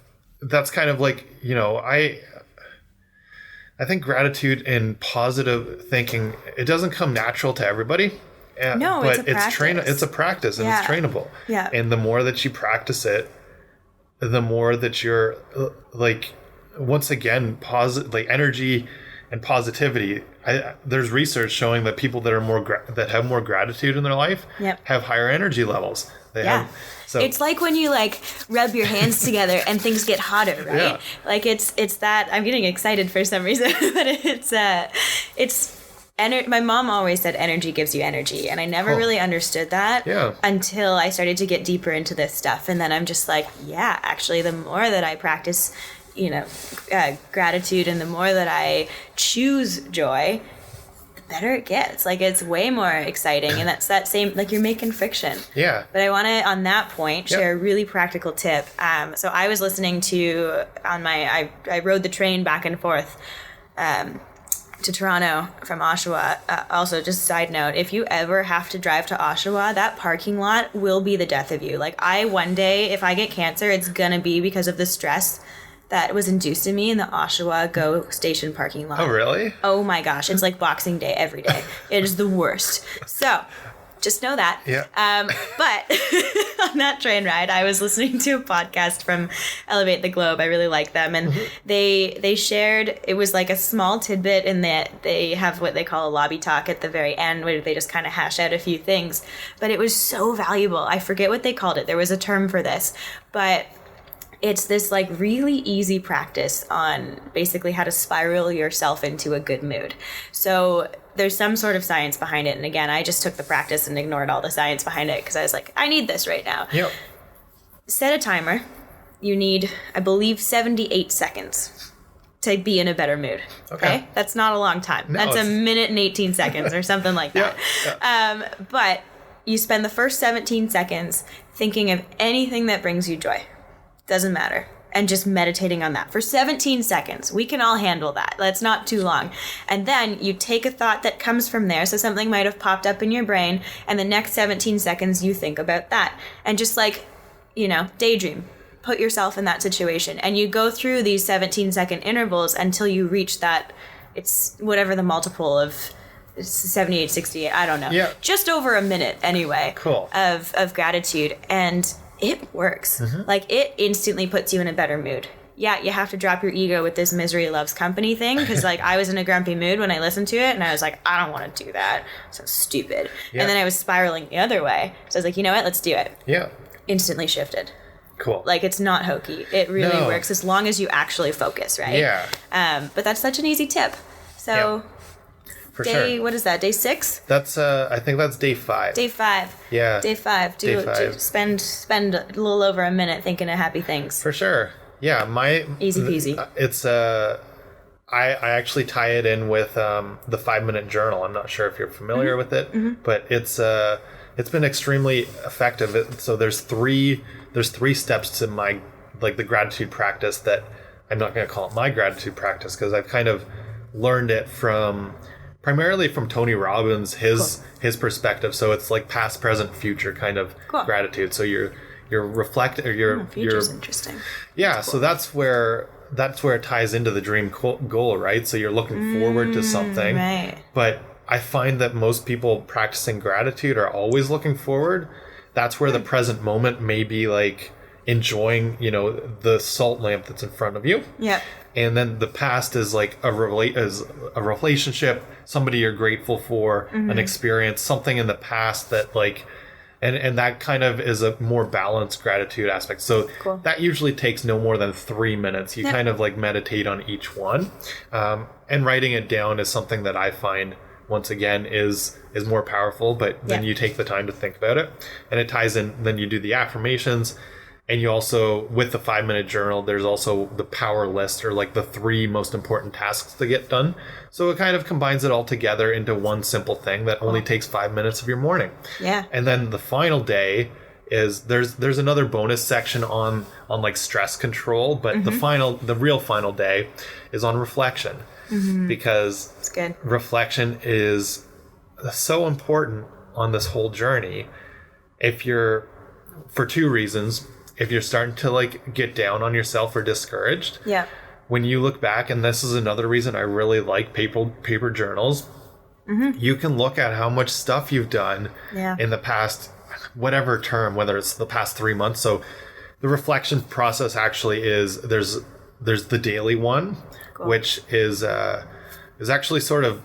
Speaker 2: of like, you know, I think gratitude and positive thinking, it doesn't come natural to everybody.
Speaker 1: No, but
Speaker 2: it's a practice, and it's trainable. Yeah. And the more that you practice it, the more that you're like, once again, like energy and positivity. There's research showing that people that are that have more gratitude in their life have higher energy levels. So
Speaker 1: it's like when you like rub your hands together and things get hotter, right? Yeah. Like it's that. I'm getting excited for some reason, but it's. My mom always said energy gives you energy, and I never really understood that until I started to get deeper into this stuff. And then I'm just like, actually, the more that I practice, you know, gratitude, and the more that I choose joy, the better it gets. Like, it's way more exciting, and that's that same, like, you're making friction. Yeah. But I want to, on that point, share a really practical tip. So I was listening to, I rode the train back and forth, to Toronto from Oshawa. Also, just a side note, if you ever have to drive to Oshawa, that parking lot will be the death of you. Like, one day, if I get cancer, it's gonna be because of the stress that was induced in me in the Oshawa GO station parking lot.
Speaker 2: Oh, really?
Speaker 1: Oh my gosh, it's like Boxing Day every day. It is the worst. So, just know that. Yeah. But on that train ride, I was listening to a podcast from Elevate the Globe. I really like them. And they shared, it was like a small tidbit in that they have what they call a lobby talk at the very end, where they just kind of hash out a few things. But it was so valuable. I forget what they called it. There was a term for this. But it's this like really easy practice on basically how to spiral yourself into a good mood. So there's some sort of science behind it. And again, I just took the practice and ignored all the science behind it because I was like, I need this right now. Yep. Set a timer you need, I believe, 78 seconds to be in a better mood. Okay? That's not a long time.
Speaker 2: No,
Speaker 1: That's a minute and 18 seconds or something like that.
Speaker 2: Yeah.
Speaker 1: But you spend the first 17 seconds thinking of anything that brings you joy. Doesn't matter. And just meditating on that for 17 seconds. We can all handle that. That's not too long. And then you take a thought that comes from there. So something might have popped up in your brain. And the next 17 seconds, you think about that. And just like, daydream. Put yourself in that situation. And you go through these 17-second intervals until you reach that, it's whatever the multiple of 78, 68, I don't know.
Speaker 2: Yeah.
Speaker 1: Just over a minute anyway.
Speaker 2: Cool.
Speaker 1: Of gratitude. And it works. Like, it instantly puts you in a better mood. Yeah, you have to drop your ego with this misery loves company thing, because like I was in a grumpy mood when I listened to it, and I was like, I don't want to do that. So stupid.
Speaker 2: Yeah.
Speaker 1: And then I was spiraling the other way. So I was like, you know what? Let's do it.
Speaker 2: Yeah.
Speaker 1: Instantly shifted.
Speaker 2: Cool.
Speaker 1: Like, it's not hokey. It really works as long as you actually focus, right?
Speaker 2: Yeah.
Speaker 1: But that's such an easy tip. So
Speaker 2: For sure.
Speaker 1: what is that? Day 6?
Speaker 2: That's I think that's day 5.
Speaker 1: Day 5.
Speaker 2: Yeah.
Speaker 1: Day 5.
Speaker 2: Day 5.
Speaker 1: Spend a little over a minute thinking of happy things.
Speaker 2: For sure. Yeah,
Speaker 1: Easy peasy.
Speaker 2: It's I actually tie it in with the 5-minute journal. I'm not sure if you're familiar with it, but it's been extremely effective. So there's three steps to my, like, the gratitude practice that I'm not going to call it my gratitude practice, because I've kind of learned it primarily from Tony Robbins, his perspective. So it's like past, present, future kind of gratitude. So you're reflecting, or
Speaker 1: future's interesting.
Speaker 2: Yeah, so that's where it ties into the dream goal, right? So you're looking forward to something.
Speaker 1: Right.
Speaker 2: But I find that most people practicing gratitude are always looking forward. That's where the present moment may be like enjoying, the salt lamp that's in front of you.
Speaker 1: Yeah.
Speaker 2: And then the past is like a relationship, somebody you're grateful for, an experience, something in the past that like, and that kind of is a more balanced gratitude aspect. So that usually takes no more than 3 minutes. You kind of like meditate on each one. And writing it down is something that I find, once again, is more powerful, but then you take the time to think about it, and it ties in. Then you do the affirmations, and you also, with the 5-minute journal, there's also the power list, or like the 3 most important tasks to get done. So it kind of combines it all together into one simple thing that only takes 5 minutes of your morning.
Speaker 1: Yeah.
Speaker 2: And then the final day is there's another bonus section on like stress control, but the real final day is on reflection. Because
Speaker 1: it's good.
Speaker 2: Reflection is so important on this whole journey. For 2 reasons. If you're starting to like get down on yourself or discouraged, when you look back, and this is another reason I really like paper journals, you can look at how much stuff you've done in the past, whatever term, whether it's the past 3 months. So the reflection process actually is there's the daily one, which is actually sort of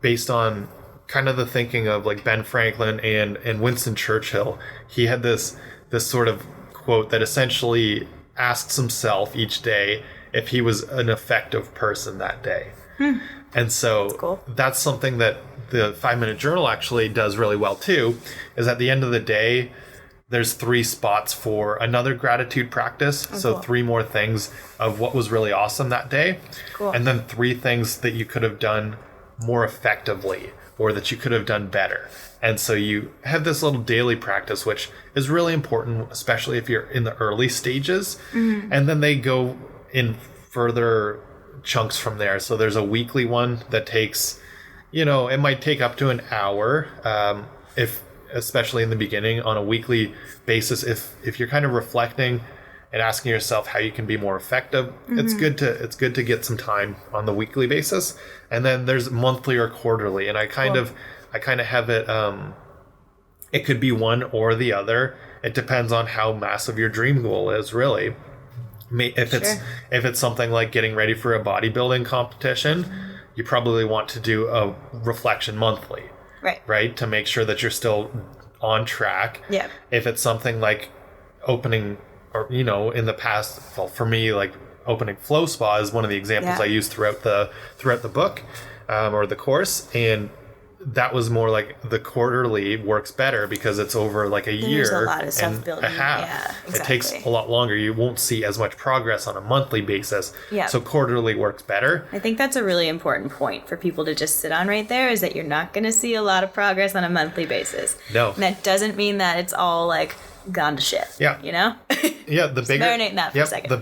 Speaker 2: based on kind of the thinking of like Ben Franklin and Winston Churchill. He had this sort of quote that essentially asks himself each day if he was an effective person that day. And so that's something that the 5-minute journal actually does really well too, is at the end of the day, there's 3 spots for another gratitude practice. So 3 more things of what was really awesome that day. And then 3 things that you could have done more effectively, or that you could have done better. And so you have this little daily practice, which is really important, especially if you're in the early stages. And then they go in further chunks from there. So there's a weekly one that takes, it might take up to an hour, especially in the beginning, on a weekly basis. If you're kind of reflecting and asking yourself how you can be more effective, it's good to get some time on the weekly basis. And then there's monthly or quarterly, and I kind of have it. It could be one or the other. It depends on how massive your dream goal is, really. If it's something like getting ready for a bodybuilding competition, you probably want to do a reflection monthly, right, to make sure that you're still on track. Yeah. If it's something like opening, or in the past, well, for me, like opening Flow Spa is one of the examples I use throughout the book, or the course, and that was more like the quarterly works better because it's over like a year
Speaker 1: a lot of stuff
Speaker 2: and
Speaker 1: building.
Speaker 2: a half.
Speaker 1: Yeah, exactly.
Speaker 2: It takes a lot longer. You won't see as much progress on a monthly basis.
Speaker 1: Yeah.
Speaker 2: So quarterly works better.
Speaker 1: I think that's a really important point for people to just sit on right there, is that you're not going to see a lot of progress on a monthly basis.
Speaker 2: No.
Speaker 1: And that doesn't mean that it's all like gone to shit.
Speaker 2: Yeah.
Speaker 1: You know?
Speaker 2: Yeah, the bigger
Speaker 1: marinate in that for a second.
Speaker 2: The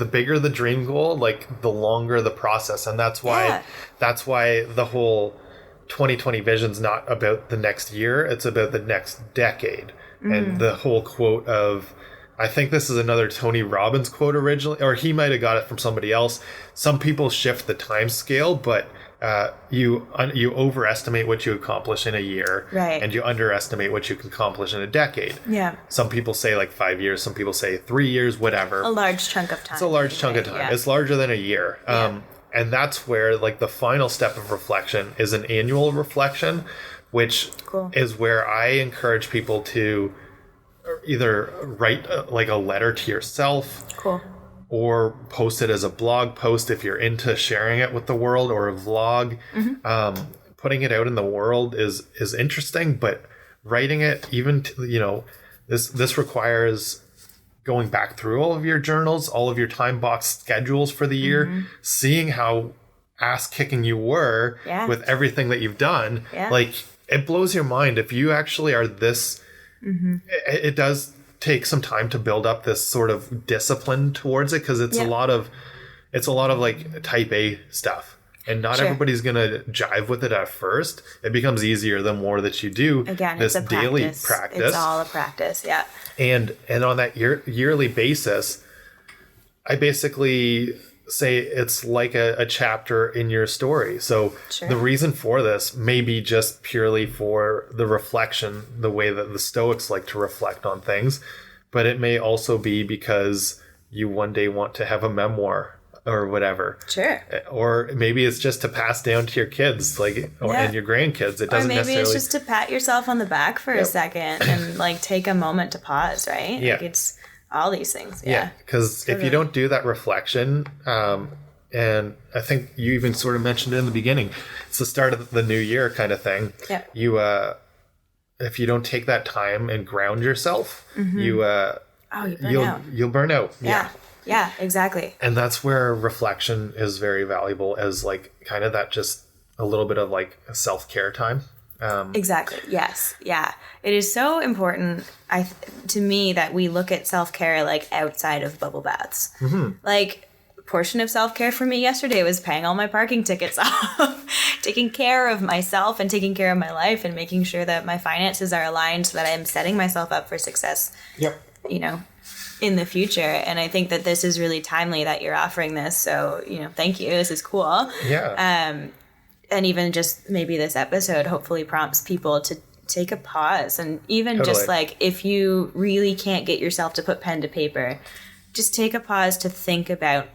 Speaker 2: bigger the dream goal, like the longer the process, and that's why the whole 2020 vision's not about the next year, it's about the next decade. And the whole quote of, I think this is another Tony Robbins quote originally, or he might have got it from somebody else. Some people shift the time scale, but you overestimate what you accomplish in a year,
Speaker 1: right,
Speaker 2: and you underestimate what you can accomplish in a decade.
Speaker 1: Yeah.
Speaker 2: Some people say like 5 years, some people say 3 years, whatever.
Speaker 1: A large chunk of time.
Speaker 2: It's a large chunk of time.
Speaker 1: Yeah.
Speaker 2: It's larger than a year.
Speaker 1: Yeah.
Speaker 2: And that's where like the final step of reflection is an annual reflection, which is where I encourage people to either write like a letter to yourself, or post it as a blog post if you're into sharing it with the world, or a vlog. Putting it out in the world is interesting, but writing it, even this requires going back through all of your journals, all of your time box schedules for the year, seeing how ass kicking you were with everything that you've done. Like, it blows your mind if you actually are this. It does take some time to build up this sort of discipline towards it, because it's a lot of like type A stuff, and not everybody's gonna jive with it at first. It becomes easier the more that you do.
Speaker 1: Again,
Speaker 2: this
Speaker 1: it's a
Speaker 2: daily practice.
Speaker 1: It's all a practice. Yeah. And
Speaker 2: on that yearly basis, I basically say it's like a chapter in your story. So the reason for this may be just purely for the reflection, the way that the Stoics like to reflect on things, but it may also be because you one day want to have a memoir or whatever. Sure. Or maybe it's just to pass down to your kids, like, and your grandkids. It doesn't necessarily. Or maybe it's
Speaker 1: just to pat yourself on the back for a second and like take a moment to pause, right?
Speaker 2: Yeah.
Speaker 1: Like, it's all these things.
Speaker 2: Yeah. Because if you don't do that reflection, and I think you even sort of mentioned it in the beginning, it's the start of the new year kind of thing. Yeah. If you don't take that time and ground yourself, you'll burn out.
Speaker 1: Yeah. Yeah, exactly.
Speaker 2: And that's where reflection is very valuable, as like kind of that, just a little bit of like self-care time.
Speaker 1: Exactly. Yes. Yeah. It is so important, to me, that we look at self-care like outside of bubble baths. Like, a portion of self-care for me yesterday was paying all my parking tickets off, taking care of myself and taking care of my life, and making sure that my finances are aligned so that I'm setting myself up for success. Yep. In the future. And I think that this is really timely that you're offering this. So, thank you. This is cool. Yeah. And even just maybe this episode hopefully prompts people to take a pause, and even just like, if you really can't get yourself to put pen to paper, just take a pause to think about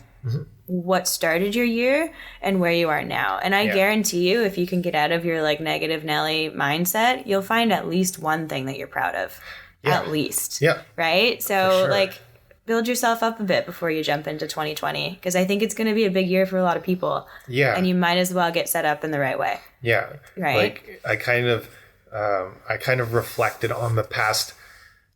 Speaker 1: what started your year and where you are now. And I guarantee you, if you can get out of your like negative Nelly mindset, you'll find at least one thing that you're proud of. Yeah. At least. Yeah. Right? So like, build yourself up a bit before you jump into 2020, because I think it's going to be a big year for a lot of people. Yeah. And you might as well get set up in the right way. Yeah. Right. Like, I kind of reflected on the past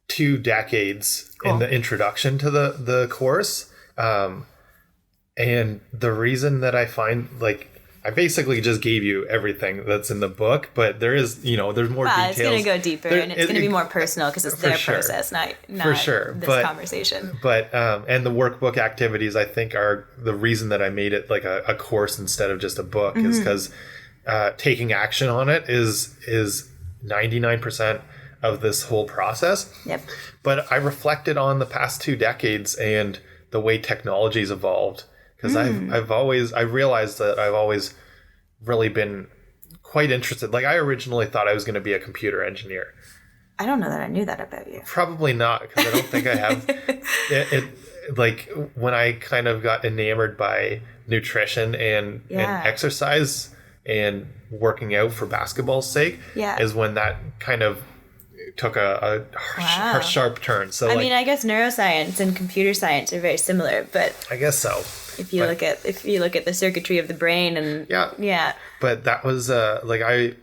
Speaker 1: 2 decades in the introduction to the course. And the reason that I find, like, I basically just gave you everything that's in the book, but there is, there's more details. It's going to go deeper, and it's going to be more personal, because it's their process, not for sure. This conversation. But, and the workbook activities, I think, are the reason that I made it like a course instead of just a book, is because taking action on it is 99% of this whole process. Yep. But I reflected on the past 2 decades and the way technology's evolved. Because I realized that I've always really been quite interested. Like, I originally thought I was going to be a computer engineer. I don't know that I knew that about you. Probably not, because I don't think I have. Like, when I kind of got enamored by nutrition and exercise and working out for basketball's sake, is when that kind of took a sharp turn. So I mean, I guess neuroscience and computer science are very similar, but I guess so. If you look at the circuitry of the brain, and but that was like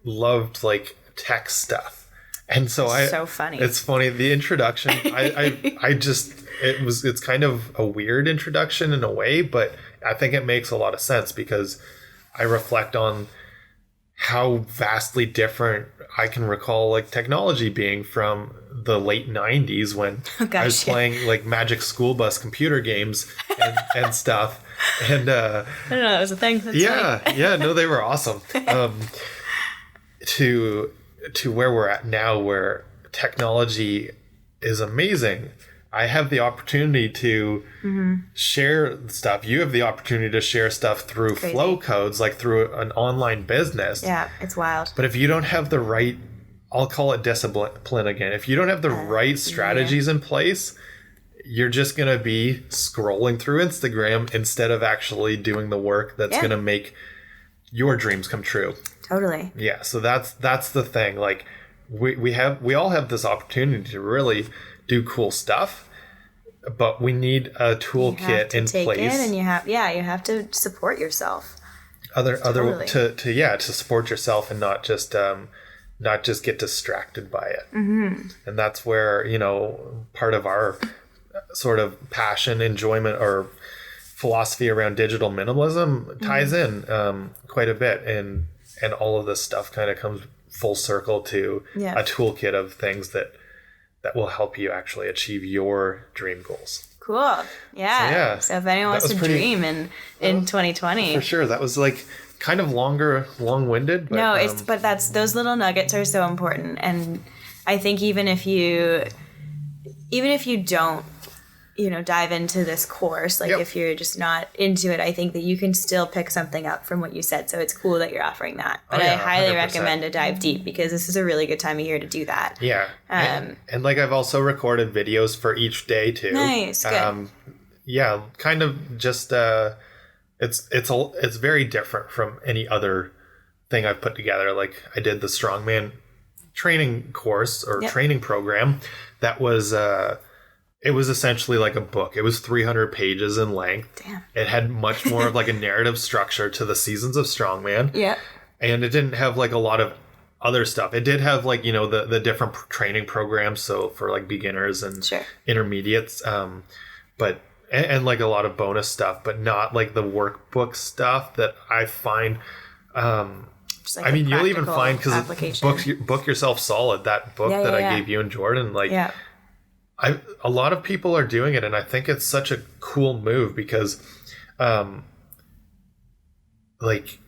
Speaker 2: loved like tech stuff. And so
Speaker 1: so funny.
Speaker 2: It's funny. The introduction, it's kind of a weird introduction in a way, but I think it makes a lot of sense because I reflect on how vastly different I can recall like technology being from the late 90s when I was playing like Magic School Bus computer games and stuff. And
Speaker 1: I don't know, that was a thing. That's funny.
Speaker 2: Yeah, no, they were awesome. To where we're at now, where technology is amazing. I have the opportunity to share stuff. You have the opportunity to share stuff through flow codes, like through an online business.
Speaker 1: Yeah, it's wild.
Speaker 2: But if you don't have the right, I'll call it discipline again. If you don't have the right strategies in place, you're just going to be scrolling through Instagram instead of actually doing the work that's going to make your dreams come true.
Speaker 1: Totally.
Speaker 2: Yeah. So that's the thing. Like we all have this opportunity to really do cool stuff, but we need a toolkit in place.
Speaker 1: And you have to support yourself.
Speaker 2: To support yourself and not just get distracted by it. Mm-hmm. And that's where, part of our sort of passion, enjoyment, or philosophy around digital minimalism ties in quite a bit, and all of this stuff kind of comes full circle to a toolkit of things that will help you actually achieve your dream goals.
Speaker 1: Cool. Yeah. So if anyone wants to dream in 2020.
Speaker 2: For sure. That was like kind of long-winded. But,
Speaker 1: no, but those little nuggets are so important. And I think even if you don't, dive into this course, like if you're just not into it, I think that you can still pick something up from what you said. So it's cool that you're offering that. But I highly 100%. Recommend to dive deep because this is a really good time of year to do that.
Speaker 2: Yeah. And like I've also recorded videos for each day too.
Speaker 1: Nice. Good.
Speaker 2: Yeah, kind of just it's very different from any other thing I've put together. Like I did the strongman training course or training program that was it was essentially like a book. It was 300 pages in length. Damn. It had much more of like a narrative structure to the seasons of strongman. Yeah. And it didn't have like a lot of other stuff. It did have like, the different training programs. So for like beginners and intermediates, but like a lot of bonus stuff, but not like the workbook stuff that I find, like you'll even find, because book Yourself Solid, that book that I gave you and Jordan, like, a lot of people are doing it, and I think it's such a cool move because, like,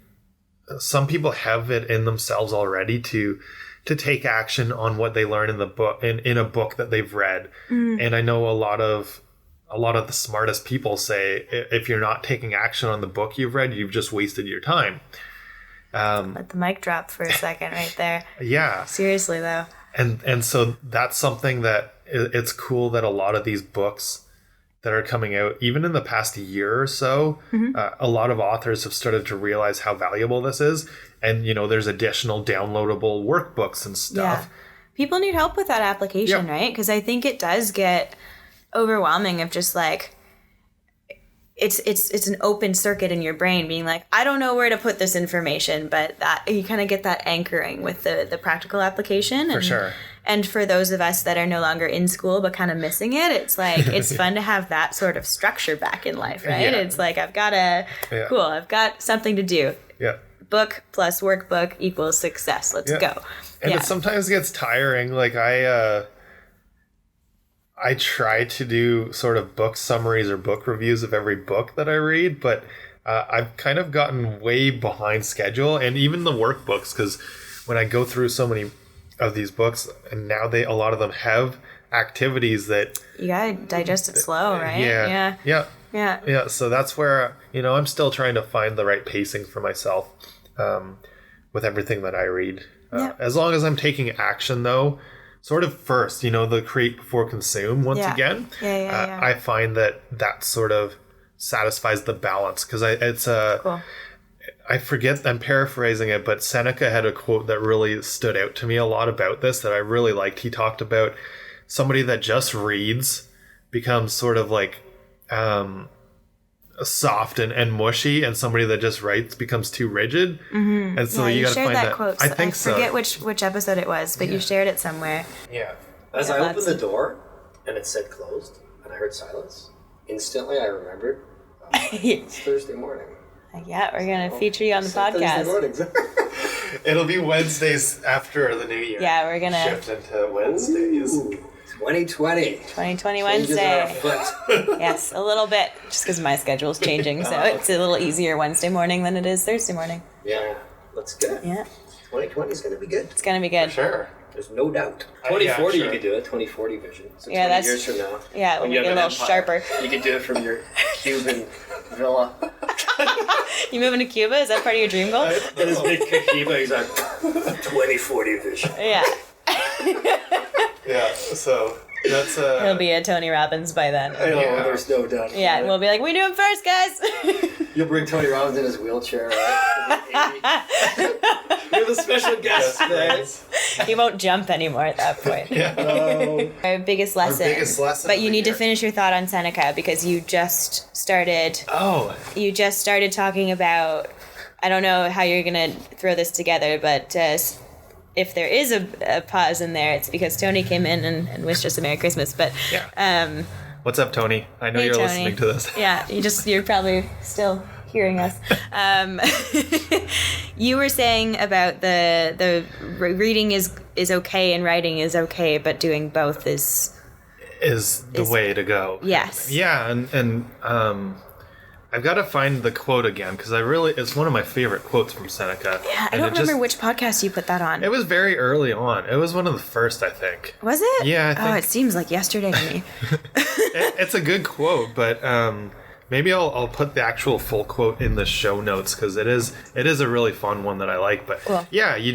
Speaker 2: some people have it in themselves already to take action on what they learn in the book, in a book that they've read. And I know a lot of the smartest people say if you're not taking action on the book you've read, you've just wasted your time.
Speaker 1: Let the mic drop for a second right there.
Speaker 2: Yeah.
Speaker 1: Seriously though.
Speaker 2: And so that's something that it's cool that a lot of these books that are coming out, even in the past year or so, a lot of authors have started to realize how valuable this is. And, there's additional downloadable workbooks and stuff.
Speaker 1: Yeah. People need help with that application, right? Because I think it does get overwhelming of just like, it's an open circuit in your brain being like, I don't know where to put this information, but that you kind of get that anchoring with the practical application.
Speaker 2: For sure.
Speaker 1: And for those of us that are no longer in school but kind of missing it, it's like it's fun to have that sort of structure back in life, right? Yeah. It's like I've got something to do.
Speaker 2: Yeah.
Speaker 1: Book plus workbook equals success. Let's go.
Speaker 2: And it sometimes gets tiring. Like I try to do sort of book summaries or book reviews of every book that I read, but I've kind of gotten way behind schedule, and even the workbooks, because when I go through so many of these books, and now a lot of them have activities that
Speaker 1: you gotta digest it slow, right?
Speaker 2: Yeah. So that's where I'm still trying to find the right pacing for myself with everything that I read. As long as I'm taking action, though. Sort of first, the create before consume once again. I find that sort of satisfies the balance because cool. I forget, I'm paraphrasing it, but Seneca had a quote that really stood out to me a lot about this that I really liked. He talked about somebody that just reads becomes sort of like soft and mushy, and somebody that just writes becomes too rigid. Mm-hmm. And so you got to find that.
Speaker 1: Quote.
Speaker 2: I think so.
Speaker 1: I forget which episode it was, but you shared it somewhere.
Speaker 3: Yeah. As I opened the door and it said closed, and I heard silence, instantly I remembered it's Thursday morning.
Speaker 1: Yeah, we're going to feeture you on the podcast.
Speaker 3: Thursday mornings.
Speaker 2: It'll be Wednesdays after the new year.
Speaker 1: Yeah, we're going to
Speaker 2: shift into Wednesdays.
Speaker 3: Ooh, 2020.
Speaker 1: 2020 Wednesday. Yes, a little bit, just because my schedule's changing, so it's a little easier Wednesday morning than it is Thursday morning.
Speaker 3: Yeah, that's good.
Speaker 1: Yeah.
Speaker 3: 2020 is going to be good.
Speaker 1: It's going to be good.
Speaker 2: For sure.
Speaker 3: There's no doubt. 2040 you could do it, 2040 vision. So 20 years from now.
Speaker 1: Yeah, when we get a little sharper.
Speaker 3: You could do it from your Cuban villa.
Speaker 1: You moving to Cuba? Is that part of your dream goal?
Speaker 3: Get his big Cohiba, he's like, 2040 vision.
Speaker 1: Yeah.
Speaker 2: Yeah, so that's
Speaker 1: He'll be a Tony Robbins by then.
Speaker 3: I know, there's no doubt.
Speaker 1: Yeah, we'll be like, we do him first, guys.
Speaker 3: You'll bring Tony Robbins in his wheelchair, right? You're the special guest today.
Speaker 1: He won't jump anymore at that point.
Speaker 2: Yeah.
Speaker 1: Our biggest lesson. But you need to finish your thought on Seneca because you just started. You just started talking about. I don't know how you're gonna throw this together, but if there is a pause in there, it's because Tony came in and wished us a Merry Christmas. But
Speaker 2: what's up, Tony? I know
Speaker 1: hey,
Speaker 2: you're
Speaker 1: Tony.
Speaker 2: listening to this.
Speaker 1: Yeah, you're probably still hearing us. You were saying about the reading is okay and writing is okay, but doing both is
Speaker 2: the way to go.
Speaker 1: Yes.
Speaker 2: Yeah, and I've got to find the quote again because it's one of my favorite quotes from Seneca.
Speaker 1: Yeah, I don't remember which podcast you put that on.
Speaker 2: It was very early on. It was one of the first, I think.
Speaker 1: Was it?
Speaker 2: Yeah, I think.
Speaker 1: Oh, it seems like yesterday to me.
Speaker 2: It's a good quote, but maybe I'll put the actual full quote in the show notes because it is a really fun one that I like. But
Speaker 1: cool.
Speaker 2: Yeah, you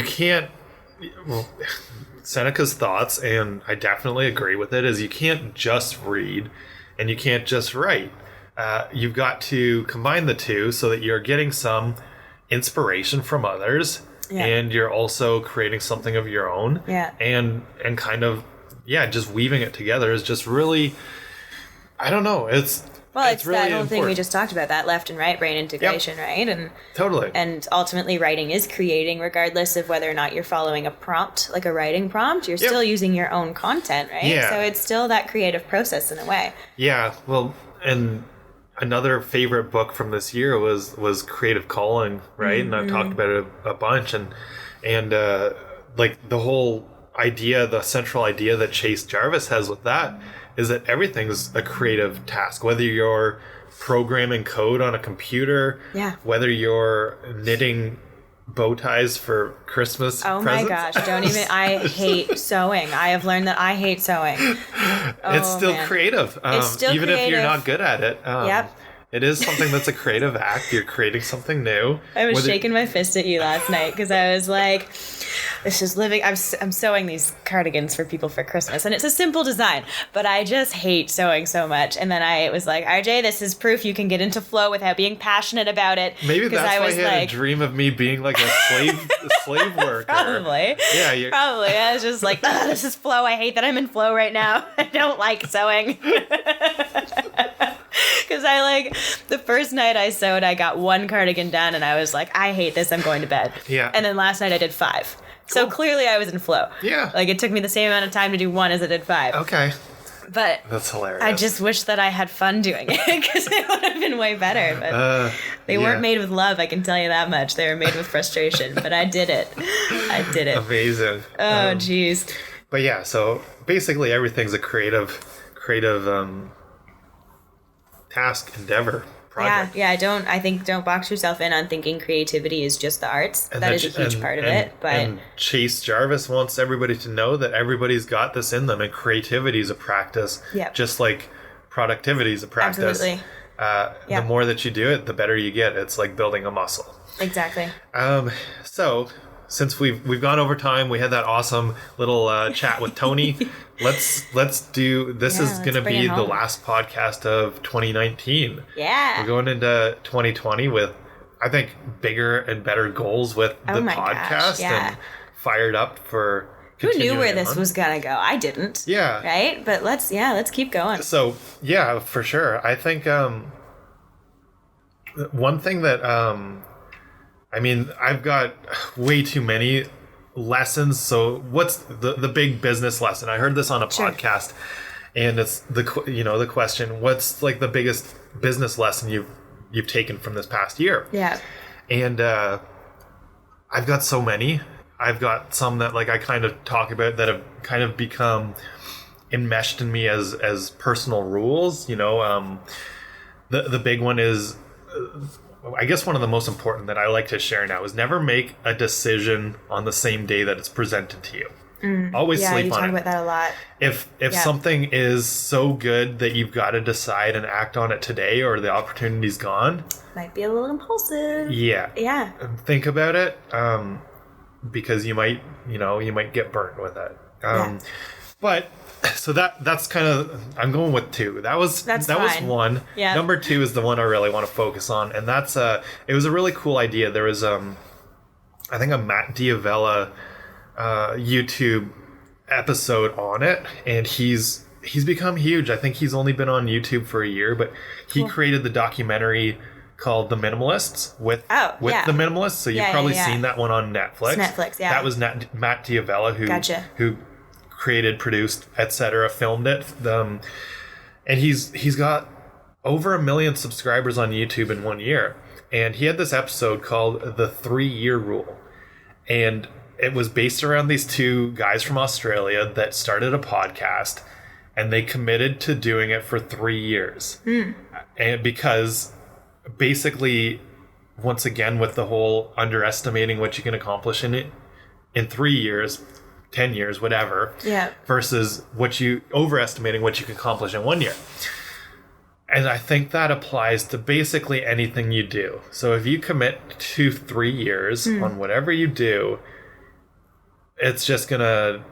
Speaker 2: can't. Well, Seneca's thoughts, and I definitely agree with it, is you can't just read and you can't just write. You've got to combine the two so that you're getting some inspiration from others, and you're also creating something of your own.
Speaker 1: Yeah.
Speaker 2: And kind of, just weaving it together is just really, I don't know, it's really
Speaker 1: that whole thing we
Speaker 2: important.
Speaker 1: just talked about, that left and right brain integration, right? And
Speaker 2: totally.
Speaker 1: And ultimately writing is creating, regardless of whether or not you're following a prompt, like a writing prompt, you're still using your own content, right?
Speaker 2: Yeah.
Speaker 1: So it's still that creative process in a way.
Speaker 2: Yeah, well, and another favorite book from this year was Creative Calling, right? Mm-hmm. And I've talked about it a bunch, and like the whole idea, the central idea that Chase Jarvis has with that is that everything's a creative task, whether you're programming code on a computer, whether you're knitting bow ties for Christmas presents.
Speaker 1: My gosh, don't even, I hate sewing. I have learned that I hate sewing.
Speaker 2: It's still creative.
Speaker 1: It's still
Speaker 2: even
Speaker 1: creative.
Speaker 2: If you're not good at it. It is something that's a creative act. You're creating something new.
Speaker 1: I was shaking my fist at you last night because I was like, this is living. I'm sewing these cardigans for people for Christmas, and it's a simple design, but I just hate sewing so much. And then I was like, RJ, this is proof you can get into flow without being passionate about it.
Speaker 2: Maybe that's why he had a dream of me being like a slave worker.
Speaker 1: Probably.
Speaker 2: Yeah.
Speaker 1: Probably. I was just like, this is flow. I hate that I'm in flow right now. I don't like sewing. Because the first night I sewed, I got one cardigan done, and I was like, I hate this, I'm going to bed.
Speaker 2: Yeah.
Speaker 1: And then last night I did 5. Cool. So clearly I was in flow.
Speaker 2: Yeah.
Speaker 1: It took me the same amount of time to do 1 as it did 5.
Speaker 2: Okay.
Speaker 1: But
Speaker 2: that's hilarious.
Speaker 1: I just wish that I had fun doing it, because it would have been way better. But they weren't made with love, I can tell you that much. They were made with frustration, but I did it.
Speaker 2: Amazing.
Speaker 1: Oh, geez.
Speaker 2: But yeah, so basically everything's a creative task, endeavor, project.
Speaker 1: Yeah. Don't box yourself in on thinking creativity is just the arts. That is a huge part of it. But
Speaker 2: and Chase Jarvis wants everybody to know that everybody's got this in them, and creativity is a practice.
Speaker 1: Yep.
Speaker 2: Just like productivity is a practice.
Speaker 1: Absolutely.
Speaker 2: The more that you do it, the better you get. It's like building a muscle.
Speaker 1: Exactly.
Speaker 2: So since we've gone over time, we had that awesome little chat with Tony. Let's do this. Is going to be the last podcast of 2019.
Speaker 1: Yeah.
Speaker 2: We're going into 2020 with, I think, bigger and better goals with the podcast.
Speaker 1: Gosh, yeah.
Speaker 2: And fired up for
Speaker 1: Who knew where
Speaker 2: continuing
Speaker 1: this
Speaker 2: on.
Speaker 1: was gonna go? I didn't.
Speaker 2: Yeah.
Speaker 1: Right? But let's keep going.
Speaker 2: So, yeah, for sure. I think one thing that, I mean, I've got way too many lessons. So what's the big business lesson? I heard this on a podcast, and it's the question, what's like the biggest business lesson you've taken from this past year?
Speaker 1: Yeah.
Speaker 2: And I've got so many. I've got some that like I kind of talk about that have kind of become enmeshed in me as personal rules. The big one is, I guess one of the most important that I like to share now is never make a decision on the same day that it's presented to you. Always
Speaker 1: Yeah,
Speaker 2: sleep
Speaker 1: you
Speaker 2: on
Speaker 1: talk
Speaker 2: it.
Speaker 1: about that a lot.
Speaker 2: If something is so good that you've got to decide and act on it today, or the opportunity's gone,
Speaker 1: Might be a little impulsive.
Speaker 2: yeah,
Speaker 1: Yeah.
Speaker 2: think about it, because you might get burnt with it. But so that's kind of, I'm going with 2. That was
Speaker 1: fine.
Speaker 2: 1.
Speaker 1: Yeah.
Speaker 2: Number 2 is the one I really want to focus on, and that's it was a really cool idea. There was I think a Matt Diavella YouTube episode on it, and he's become huge. I think he's only been on YouTube for a year, but he created the documentary called The Minimalists with
Speaker 1: yeah.
Speaker 2: The Minimalists. So you've probably seen that one on Netflix.
Speaker 1: It's Netflix, yeah.
Speaker 2: That was Matt Diavella who created, produced, etc., filmed it. And he's got over 1 million subscribers on YouTube in 1 year. And he had this episode called The 3-Year Rule. And it was based around these 2 guys from Australia that started a podcast, and they committed to doing it for 3 years. And because basically, once again, with the whole underestimating what you can accomplish in 3 years, 10 years, whatever, versus overestimating what you can accomplish in 1 year. And I think that applies to basically anything you do. So if you commit to 3 years on whatever you do, it's gonna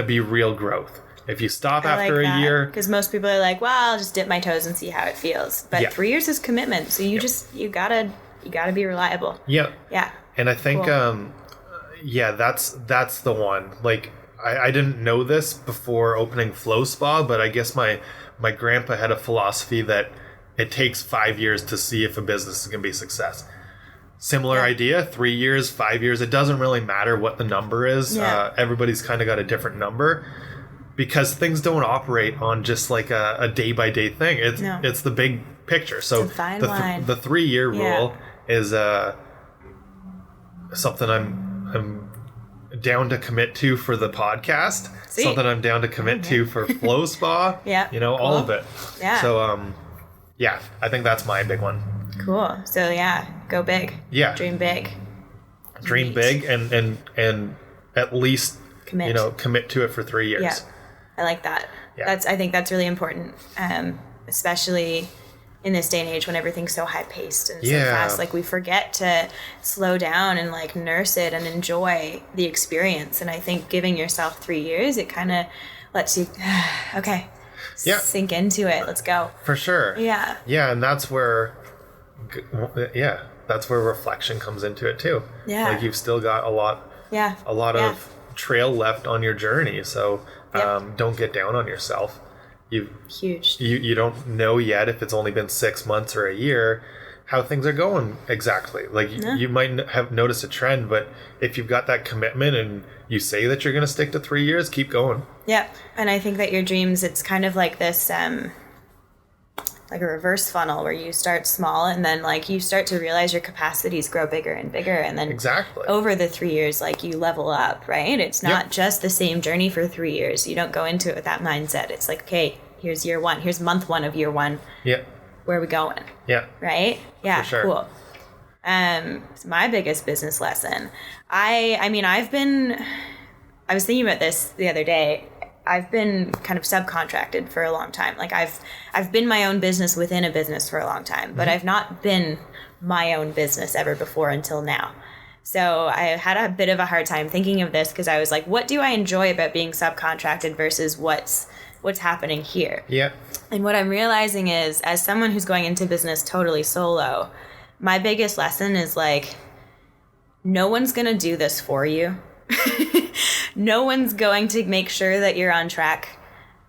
Speaker 2: be real growth. If you stop after a year,
Speaker 1: because most people are like, well, I'll just dip my toes and see how it feels. But 3 years is commitment, so you gotta be reliable.
Speaker 2: Yeah. And I think
Speaker 1: Cool.
Speaker 2: that's the one. Like I didn't know this before opening Flow Spa, but I guess my grandpa had a philosophy that it takes 5 years to see if a business is gonna be a success. Similar idea, 3 years, 5 years. It doesn't really matter what the number is. Everybody's kind of got a different number, because things don't operate on just like a day-by-day thing. It's the big picture. So
Speaker 1: it's a fine line.
Speaker 2: The 3-year rule is something I'm down to commit to for the podcast.
Speaker 1: See?
Speaker 2: Something I'm down to commit to for Flow Spa. All of it.
Speaker 1: Yeah.
Speaker 2: So I think that's my big one.
Speaker 1: Cool. So go big.
Speaker 2: Yeah.
Speaker 1: Dream big.
Speaker 2: Dream big and at least commit to it for 3 years.
Speaker 1: Yeah. I like that.
Speaker 2: Yeah.
Speaker 1: I think that's really important, especially in this day and age when everything's so high paced and so fast. Like we forget to slow down and like nurse it and enjoy the experience. And I think giving yourself 3 years, it kind of lets you, sink into it. Let's go.
Speaker 2: For sure.
Speaker 1: Yeah.
Speaker 2: Yeah, and that's where reflection comes into it too.
Speaker 1: Yeah.
Speaker 2: Like you've still got a lot of trail left on your journey. So don't get down on yourself.
Speaker 1: Huge.
Speaker 2: You don't know yet if it's only been 6 months or a year how things are going exactly. Like you might have noticed a trend, but if you've got that commitment and you say that you're going to stick to 3 years, keep going.
Speaker 1: Yeah. And I think that your dreams, it's kind of like this, like a reverse funnel where you start small and then like you start to realize your capacities grow bigger and bigger. And then over the 3 years, like you level up, right? It's not just the same journey for 3 years. You don't go into it with that mindset. It's like, okay, here's year 1. Here's month 1 of year 1. Yeah. Where are we going? Yeah. Right? Yeah. For sure. Cool. It's my biggest business lesson. I was thinking about this the other day. I've been kind of subcontracted for a long time. Like I've been my own business within a business for a long time, but I've not been my own business ever before until now. So I had a bit of a hard time thinking of this because I was like, what do I enjoy about being subcontracted versus what's happening here? Yeah. And what I'm realizing is, as someone who's going into business totally solo, my biggest lesson is like, no one's going to do this for you. No one's going to make sure that you're on track.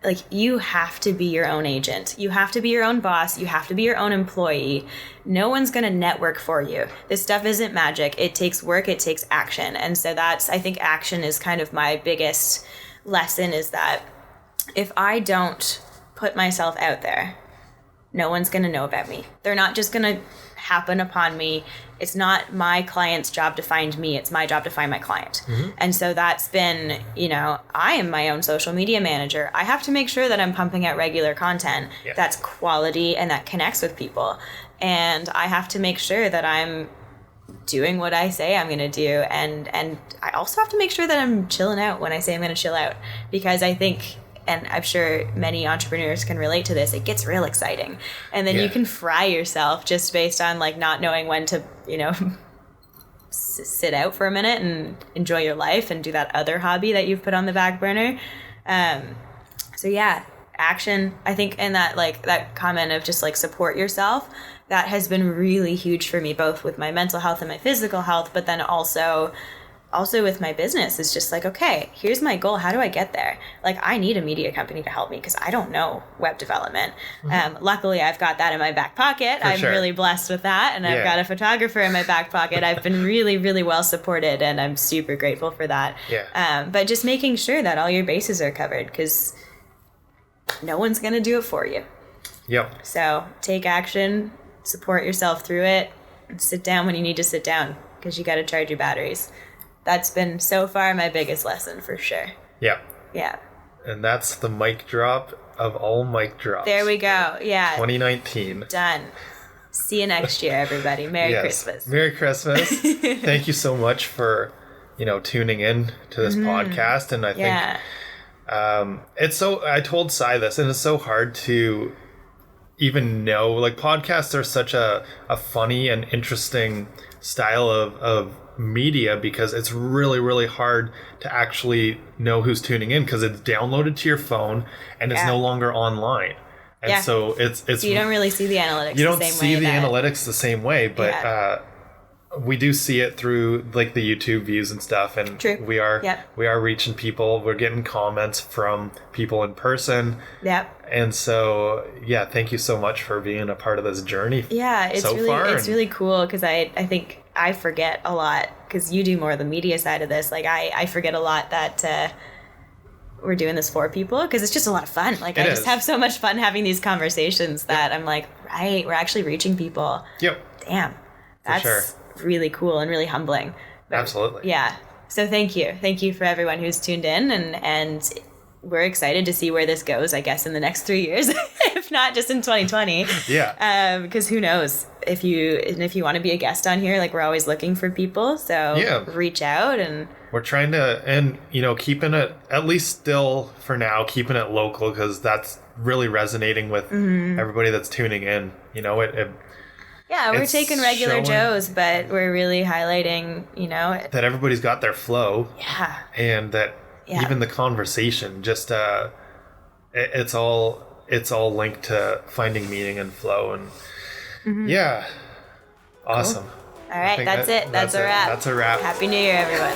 Speaker 1: Like, you have to be your own agent. You have to be your own boss. You have to be your own employee. No one's going to network for you. This stuff isn't magic. It takes work. It takes action. And so I think action is kind of my biggest lesson, is that if I don't put myself out there, no one's going to know about me. They're not just going to happen upon me. It's not my client's job to find me. It's my job to find my client. Mm-hmm. And so that's been, I am my own social media manager. I have to make sure that I'm pumping out regular content that's quality and that connects with people. And I have to make sure that I'm doing what I say I'm going to do. And I also have to make sure that I'm chilling out when I say I'm going to chill out, because I think, and I'm sure many entrepreneurs can relate to this, it gets real exciting. And then you can fry yourself just based on like not knowing when to, sit out for a minute and enjoy your life and do that other hobby that you've put on the back burner. So yeah, action, I think, and that comment of just like support yourself, that has been really huge for me, both with my mental health and my physical health, but then also with my business. Is just like, okay, here's my goal. How do I get there? Like, I need a media company to help me because I don't know web development. Mm-hmm. Luckily, I've got that in my back pocket. I'm really blessed with that. And I've got a photographer in my back pocket. I've been really, really well supported, and I'm super grateful for that. Yeah. But just making sure that all your bases are covered, because no one's going to do it for you.
Speaker 2: Yep.
Speaker 1: So take action, support yourself through it, and sit down when you need to sit down, because you got to charge your batteries. That's been so far my biggest lesson, for sure.
Speaker 2: Yeah.
Speaker 1: Yeah.
Speaker 2: And that's the mic drop of all mic drops.
Speaker 1: There we go. Yeah.
Speaker 2: 2019.
Speaker 1: Done. See you next year, everybody. Merry Christmas.
Speaker 2: Merry Christmas. Thank you so much for, tuning in to this podcast. And I think I told Sai this, and it's so hard to even know, like, podcasts are such a funny and interesting style of media, because it's really, really hard to actually know who's tuning in, because it's downloaded to your phone and it's no longer online. And so it's
Speaker 1: so you don't really see the analytics.
Speaker 2: You don't see the analytics the same way, but we do see it through like the YouTube views and stuff, and we are reaching people. We're getting comments from people in person. Yep. And so thank you so much for being a part of this journey.
Speaker 1: Yeah, it's really cool, because I think I forget a lot, because you do more of the media side of this. Like I forget a lot that we're doing this for people, because it's just a lot of fun. Like I just have so much fun having these conversations that I'm like, right, we're actually reaching people. Yep. Damn. That's really cool and really humbling. But,
Speaker 2: absolutely.
Speaker 1: Yeah. So thank you for everyone who's tuned in, and we're excited to see where this goes, I guess, in the next 3 years, if not just in 2020. Yeah. Because who knows, if you want to be a guest on here, like, we're always looking for people. So reach out, and
Speaker 2: we're trying to, and keeping it, at least still for now, keeping it local, because that's really resonating with everybody that's tuning in.
Speaker 1: We're taking regular Joes, but we're really highlighting,
Speaker 2: that everybody's got their flow. Yeah. And that even the conversation, just it's all linked to finding meaning and flow, and awesome.
Speaker 1: Cool. All right, that's it. That's a wrap.
Speaker 2: That's a wrap.
Speaker 1: Happy New Year, everyone.